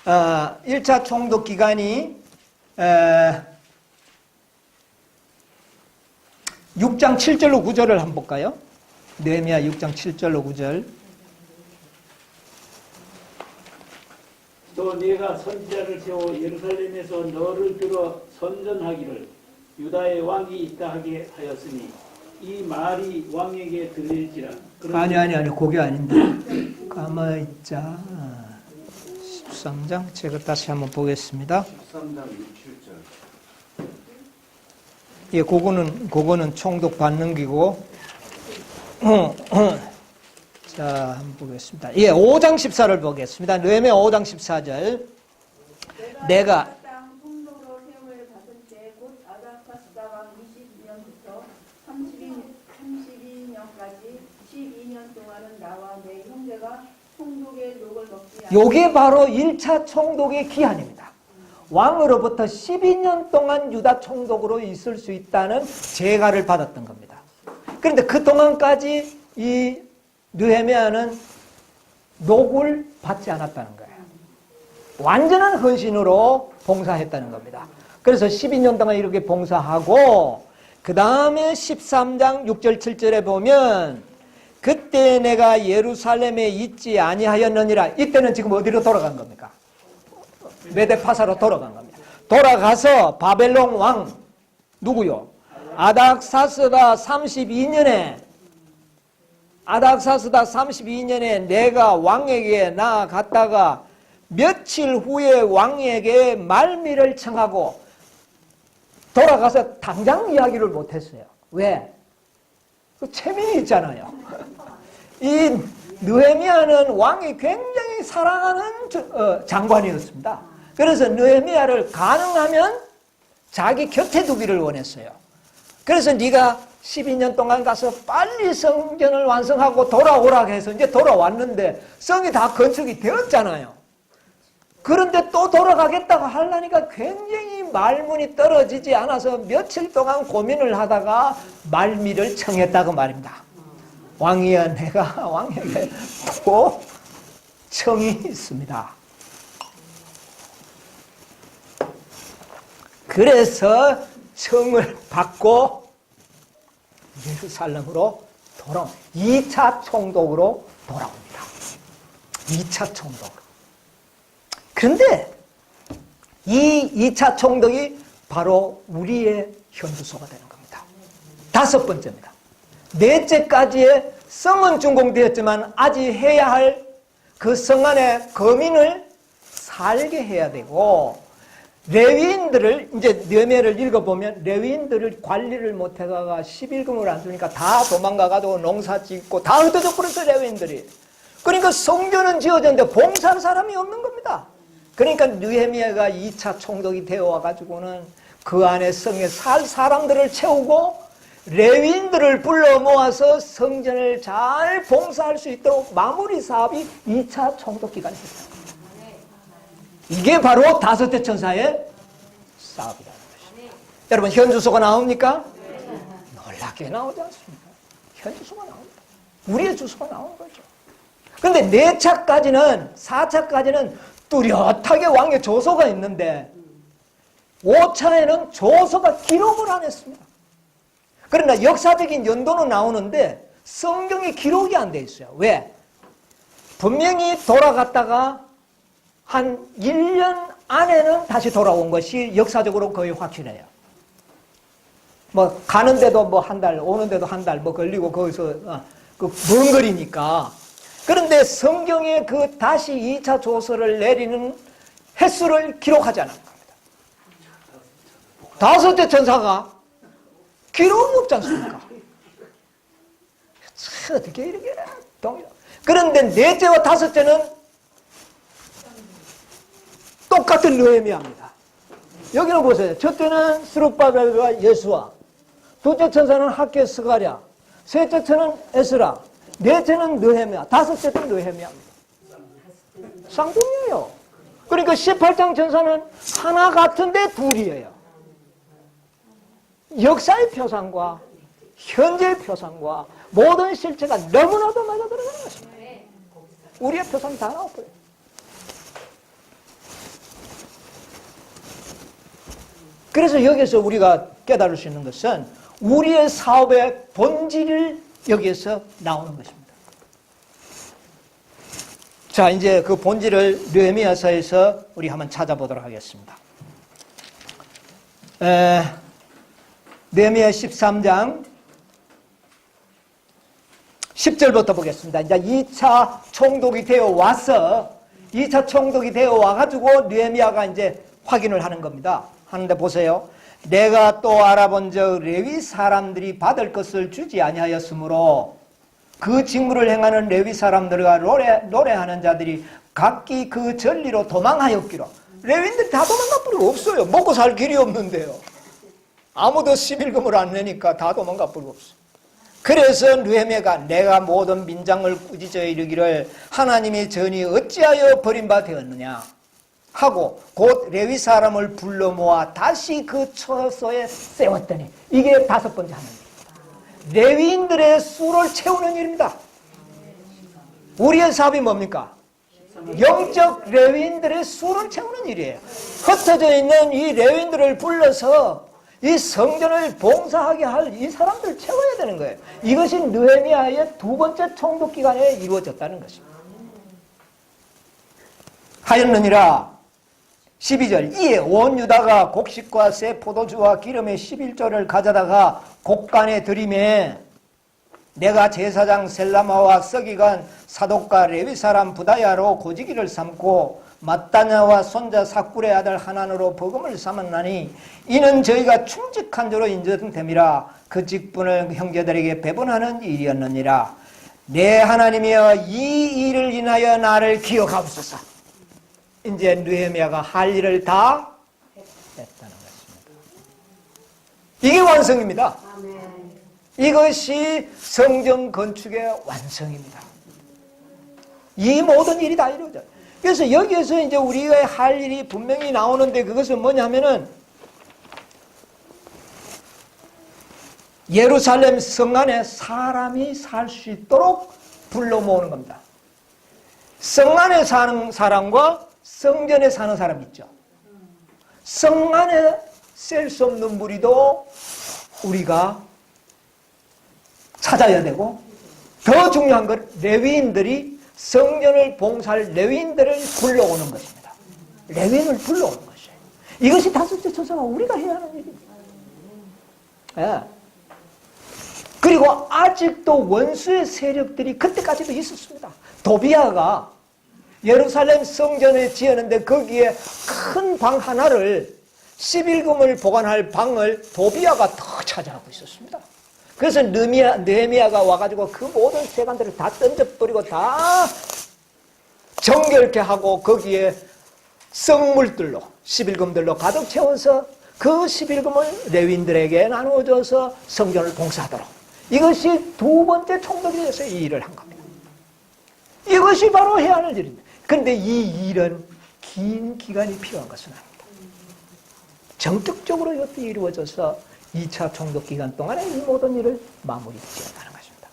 1차 총독 기간이 6장 7절로 9절을 한번 볼까요? 느헤미야 6장 7절로 9절. 또 네가 선지자를 세워 예루살렘에서 너를 들어 선전하기를 유다의 왕이 있다 하게 하였으니 이 말이 왕에게 들릴지라. 아니 그게 아닌데. 가만히 있자. 13장 제가 다시 한번 보겠습니다. 13장 6, 7절. 예, 그거는 총독 받는 기고. 자, 한번 보겠습니다. 예, 5장 14를 보겠습니다. 느헤미야 5장 14절. 내가 땅 총독으로 세움을 받은 때 곧 아닥사스다 왕 22년부터 32년까지 12년 동안은 나와 내 형제가 총독의 욕을 먹지 않고 요게 바로 1차 총독의 기한입니다. 왕으로부터 12년 동안 유다 총독으로 있을 수 있다는 재가를 받았던 겁니다. 그런데 그 동안까지 이 느헤미야는 녹을 받지 않았다는 거예요. 완전한 헌신으로 봉사했다는 겁니다. 그래서 12년 동안 이렇게 봉사하고 그 다음에 13장 6절 7절에 보면 그때 내가 예루살렘에 있지 아니하였느니라. 이때는 지금 어디로 돌아간 겁니까? 메데파사로 돌아간 겁니다. 돌아가서 바벨론 왕 누구요? 아닥사스다 32년에 내가 왕에게 나아갔다가 며칠 후에 왕에게 말미를 청하고 돌아가서 당장 이야기를 못했어요. 왜? 그 체면이 있잖아요. 이 느헤미야는 왕이 굉장히 사랑하는 장관이었습니다. 그래서 느헤미야를 가능하면 자기 곁에 두기를 원했어요. 그래서 네가 12년 동안 가서 빨리 성전을 완성하고 돌아오라 해서 이제 돌아왔는데 성이 다 건축이 되었잖아요. 그런데 또 돌아가겠다고 하려니까 굉장히 말문이 떨어지지 않아서 며칠 동안 고민을 하다가 말미를 청했다고 말입니다. 왕이여, 내가 왕에게 또 청이 있습니다. 그래서 청을 받고 예루살렘으로 돌아온 2차 총독으로 돌아옵니다. 2차 총독. 그런데 이 2차 총독이 바로 우리의 현주소가 되는 겁니다. 5번째입니다. 넷째까지의 성은 준공되었지만 아직 해야 할 그 성 안에 거민을 살게 해야 되고, 레위인들을 이제 느헤미야를 읽어보면 레위인들을 관리를 못해다가 11금을 안 주니까 다 도망가가지고 농사 짓고 다 흩어져 버렸어요, 레위인들이. 그러니까 성전은 지어졌는데 봉사할 사람이 없는 겁니다. 그러니까 느헤미야가 2차 총독이 되어 와가지고는 그 안에 성에 살 사람들을 채우고 레위인들을 불러 모아서 성전을 잘 봉사할 수 있도록 마무리 사업이 2차 총독 기간이 됐어요. 이게 바로 5대 천사의 사업이라는 것입니다. 여러분, 현주소가 나옵니까? 놀랍게 나오지 않습니까? 현주소가 나옵니다. 우리의 주소가 나오는 거죠. 그런데 4차까지는, 4차까지는 뚜렷하게 왕의 조서가 있는데 5차에는 조서가 기록을 안 했습니다. 그러나 역사적인 연도는 나오는데 성경에 기록이 안 돼 있어요. 왜? 분명히 돌아갔다가 한 1년 안에는 다시 돌아온 것이 역사적으로 거의 확실해요. 뭐 가는데도 뭐 한 달, 오는데도 한 달 뭐 걸리고 거기서 그 먼 거리니까. 그런데 성경에 그 다시 2차 조서를 내리는 횟수를 기록하지 않은 겁니다. 5대 천사가 기록이 없지 않습니까? 어떻게 이렇게 동일하게. 그런데 4째와 5째는 똑같은 느헤미야입니다. 여기는 보세요. 첫째는 스룹바벨과 예수와, 둘째 천사는 학개 스가랴, 셋째 천은 에스라, 넷째는 느헤미야, 5째는 느헤미야입니다. 쌍둥이에요. 그러니까 18장 천사는 하나 같은데 둘이에요. 역사의 표상과 현재의 표상과 모든 실체가 너무나도 맞아 들어가는 것입니다. 우리의 표상이 다 나왔고요. 그래서 여기서 우리가 깨달을 수 있는 것은 우리의 사업의 본질을 여기에서 나오는 것입니다. 자, 이제 그 본질을 느헤미야서에서 우리 한번 찾아보도록 하겠습니다. 느헤미야 13장 10절부터 보겠습니다. 이제 2차 총독이 되어 와서 2차 총독이 되어 와가지고 느헤미야가 이제 확인을 하는 겁니다. 하는데 보세요. 내가 또 알아본 적 레위 사람들이 받을 것을 주지 아니하였으므로 그 직무를 행하는 레위 사람들과 노래하는 자들이 각기 그 전리로 도망하였기로. 레위인들이 다 도망갈 필요 없어요. 먹고 살 길이 없는데요. 아무도 11금을 안 내니까 다 도망갈 필요 없어요. 그래서 느헤미야가 내가 모든 민장을 꾸짖어 이르기를 하나님이 전이 어찌하여 버림바 되었느냐 하고 곧 레위 사람을 불러 모아 다시 그 처소에 세웠더니, 이게 5번째 하는 일입니다. 레위인들의 수를 채우는 일입니다. 우리의 사업이 뭡니까? 영적 레위인들의 수를 채우는 일이에요. 흩어져 있는 이 레위인들을 불러서 이 성전을 봉사하게 할 이 사람들을 채워야 되는 거예요. 이것이 느헤미야의 2번째 총독 기간에 이루어졌다는 것입니다. 하였느니라 12절 이에 온 유다가 곡식과 새 포도주와 기름의 11조를 가져다가 곡간에 들이매 내가 제사장 셀라마와 서기관 사독과 레위 사람 부다야로 고지기를 삼고 마따냐와 손자 삭불의 아들 하난으로 복음을 삼았나니 이는 저희가 충직한 자로 인정됨이라. 그 직분을 형제들에게 배분하는 일이었느니라. 내 하나님이여 이 일을 인하여 나를 기억하옵소서. 이제 느헤미야가 할 일을 다 했다는 것입니다. 이게 완성입니다. 이것이 성전 건축의 완성입니다. 이 모든 일이 다 이루어져요. 그래서 여기에서 이제 우리가 할 일이 분명히 나오는데 그것은 뭐냐면은 예루살렘 성 안에 사람이 살 수 있도록 불러 모으는 겁니다. 성 안에 사는 사람과 성전에 사는 사람 있죠. 성 안에 셀 수 없는 무리도 우리가 찾아야 되고, 더 중요한 건 레위인들이 성전을 봉사할 레위인들을 불러오는 것입니다. 레위인을 불러오는 것이에요. 이것이 다섯째 처소가 우리가 해야 하는 일입니다. 예. 그리고 아직도 원수의 세력들이 그때까지도 있었습니다. 도비아가 예루살렘 성전을 지었는데 거기에 큰 방 하나를 11금을 보관할 방을 도비아가 더 차지하고 있었습니다. 그래서 느헤미야가 와가지고 그 모든 세관들을 다 던져버리고 다 정결케 하고 거기에 성물들로 11금들로 가득 채워서 그 11금을 레위인들에게 나누어줘서 성전을 봉사하도록, 이것이 두 번째 총독이 돼서 이 일을 한 겁니다. 이것이 바로 해야 하는 일입니다. 그런데 이 일은 긴 기간이 필요한 것은 아닙니다. 정적적으로 이것도 이루어져서 2차 총독 기간 동안에 이 모든 일을 마무리 지어가는 것입니다.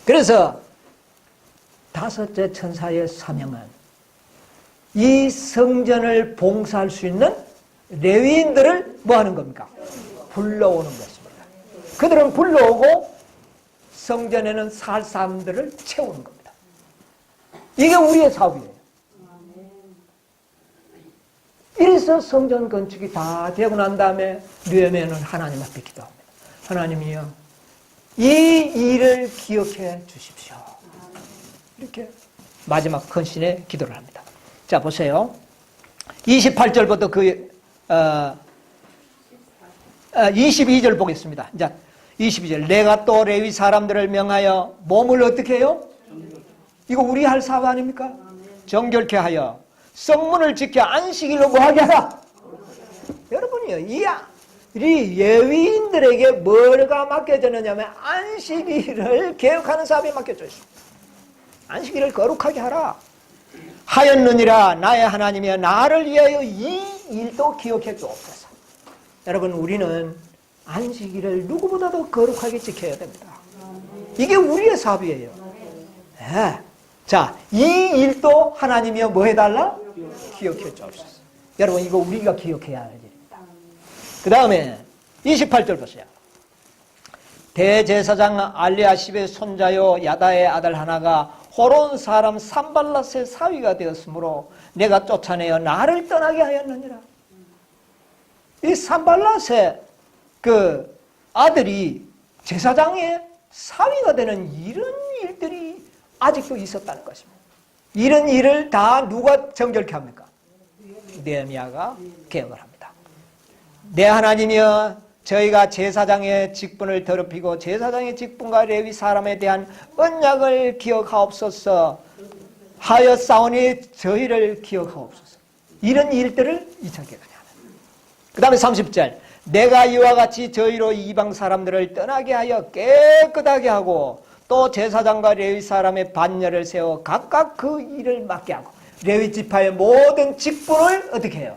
그래서 다섯째 천사의 사명은 이 성전을 봉사할 수 있는 레위인들을 뭐 하는 겁니까? 불러오는 것입니다. 그들은 불러오고 성전에는 살 사람들을 채우는 겁니다. 이게 우리의 사업이에요. 이래서 성전 건축이 다 되고 난 다음에 느헤미야는 하나님 앞에 기도합니다. 하나님이여 이 일을 기억해 주십시오. 이렇게 마지막 헌신의 기도를 합니다. 자 보세요. 28절부터 22절 보겠습니다. 자 22절. 내가 또 레위 사람들을 명하여 몸을 어떻게 해요? 이거 우리 할 사업 아닙니까? 정결케 하여 성문을 지켜 안식일로 뭐하게 하라? 여러분이요, 이 예위인들에게 뭐가 맡겨졌느냐면 안식일을 개혁하는 사업이 맡겨져 있습니다. 안식일을 거룩하게 하라. 하였느니라. 나의 하나님이여 나를 위하여 이 일도 기억해 주옵소서. 여러분, 우리는 안식일을 누구보다도 거룩하게 지켜야 됩니다. 이게 우리의 사업이에요. 네. 자, 이 일도 하나님이여 뭐 해달라? 기억해 주옵소서. 여러분, 이거 우리가 기억해야 할 일입니다. 그 다음에 28절 보세요. 대제사장 알리아십의 손자요 야다의 아들 하나가 호론 사람 산발랏의 사위가 되었으므로 내가 쫓아내어 나를 떠나게 하였느니라. 이 산발랏의 그 아들이 제사장의 사위가 되는 이런 일들이 아직도 있었다는 것입니다. 이런 일을 다 누가 정결케 합니까? 느헤미야가 개혁을 합니다. 내 하나님이여 저희가 제사장의 직분을 더럽히고 제사장의 직분과 레위 사람에 대한 언약을 기억하옵소서 하였사오니 저희를 기억하옵소서. 이런 일들을 2차 개혁을 하는. 그 다음에 30절. 내가 이와 같이 저희로 이방 사람들을 떠나게 하여 깨끗하게 하고 또 제사장과 레위 사람의 반열을 세워 각각 그 일을 맡게 하고 레위 지파의 모든 직분을 어떻게 해요?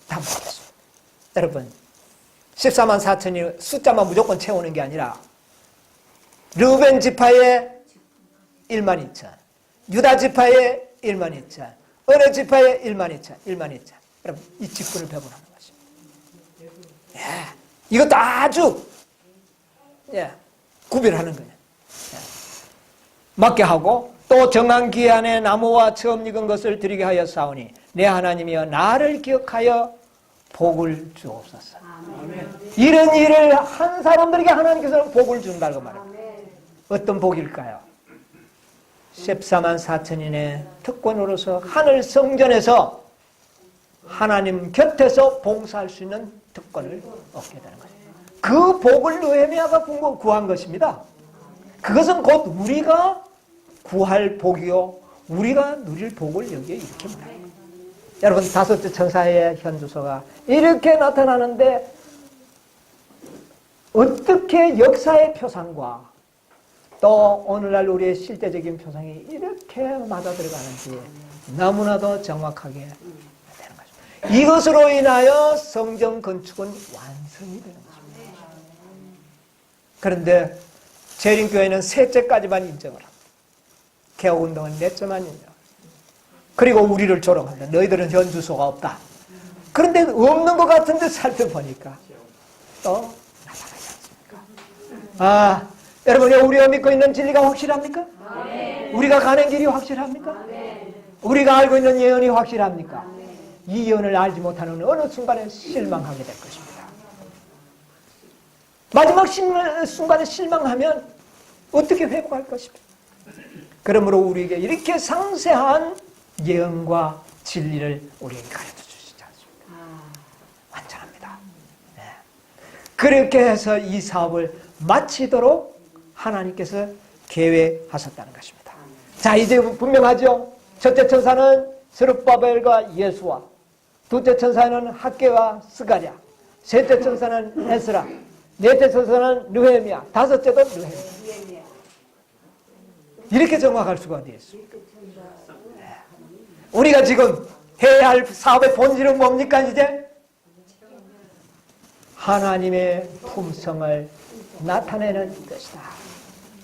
다 맡겼습니다. 여러분 14만 4천이 숫자만 무조건 채우는 게 아니라 르우벤 지파의 1만 2천, 유다 지파의 1만 2천, 어느 지파의 1만 2천, 1만 2천. 여러분 이 직분을 배분하는 것입니다. 예, 이것도 아주 구별하는 거예요. 맡게 하고 또 정한 기한에 나무와 처음 익은 것을 드리게 하여 사오니 내 하나님이여 나를 기억하여 복을 주옵소서. 아멘. 이런 일을 한 사람들에게 하나님께서는 복을 준다고 말합니다. 어떤 복일까요? 14만 4천인의 특권으로서 하늘 성전에서 하나님 곁에서 봉사할 수 있는 특권을 얻게 되는 거죠. 그 복을 느헤미야가 구한 것입니다. 그것은 곧 우리가 구할 복이요 우리가 누릴 복을 여기에 일으킵니다. 여러분, 다섯째 천사의 현주소가 이렇게 나타나는데 어떻게 역사의 표상과 또 오늘날 우리의 실제적인 표상이 이렇게 맞아들어가는지 너무나도 정확하게 되는 거죠. 이것으로 인하여 성전 건축은 완성이 되는 것입니다. 그런데 재림교회는 셋째까지만 인정을 합니다. 개혁운동은 넷째만 인정합니다. 그리고 우리를 조롱한다. 너희들은 현주소가 없다. 그런데 없는 것 같은데 살펴보니까 또 나타나지 않습니까? 여러분, 우리가 믿고 있는 진리가 확실합니까? 네. 우리가 가는 길이 확실합니까? 네. 우리가 알고 있는 예언이 확실합니까? 네. 이 예언을 알지 못하는 어느 순간에 실망하게 될 것입니다. 마지막 순간에 실망하면 어떻게 회복할 것입니까? 그러므로 우리에게 이렇게 상세한 예언과 진리를 우리에게 가르쳐 주시지 않습니까? 완전합니다. 네. 그렇게 해서 이 사업을 마치도록 하나님께서 계획하셨다는 것입니다. 자, 이제 분명하죠? 첫째 천사는 스룹바벨과 예수와, 둘째 천사는 학개와 스가랴, 셋째 천사는 에스라, 넷째 천사는 느헤미야, 다섯째도 느헤미야. 이렇게 정확할 수가 어디 있어요? 우리가 지금 해야 할 사업의 본질은 뭡니까? 이제 하나님의 품성을 나타내는 것이다.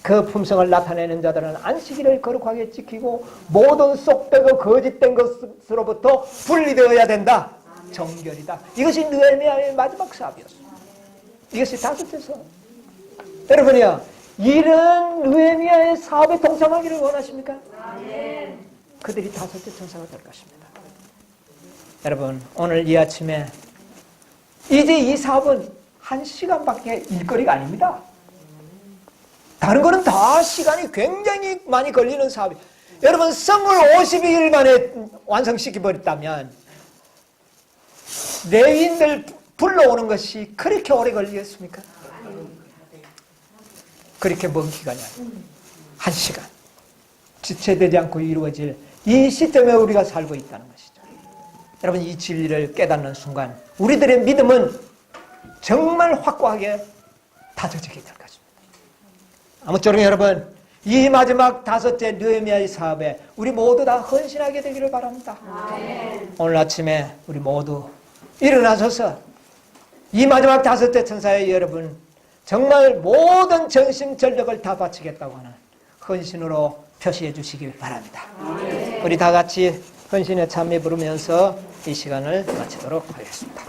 그 품성을 나타내는 자들은 안식일을 거룩하게 지키고 모든 쏙빼고 거짓된 것으로부터 분리되어야 된다. 정결이다. 이것이 느헤미야의 마지막 사업이었습니다. 이것이 다섯째 사업. 여러분이요, 이런 느헤미야의 사업에 동참하기를 원하십니까? 그들이 다섯째 천사가 될 것입니다. 여러분, 오늘 이 아침에 이제 이 사업은 1시간밖에 일거리가 아닙니다. 다른 거는 다 시간이 굉장히 많이 걸리는 사업이에요. 여러분, 성을 52일 만에 완성시켜버렸다면 레위인들 불러오는 것이 그렇게 오래 걸리겠습니까? 그렇게 먼 기간이 아니에요. 1시간. 지체되지 않고 이루어질 이 시점에 우리가 살고 있다는 것이죠. 여러분, 이 진리를 깨닫는 순간 우리들의 믿음은 정말 확고하게 다져지게 될 것입니다. 아무쪼록 여러분, 이 마지막 다섯째 느헤미야의 사업에 우리 모두 다 헌신하게 되기를 바랍니다. 오늘 아침에 우리 모두 일어나셔서 이 마지막 다섯째 천사의 여러분 정말 모든 전심전력을 다 바치겠다고 하는 헌신으로 표시해 주시기 바랍니다. 우리 다 같이 헌신의 찬미 부르면서 이 시간을 마치도록 하겠습니다.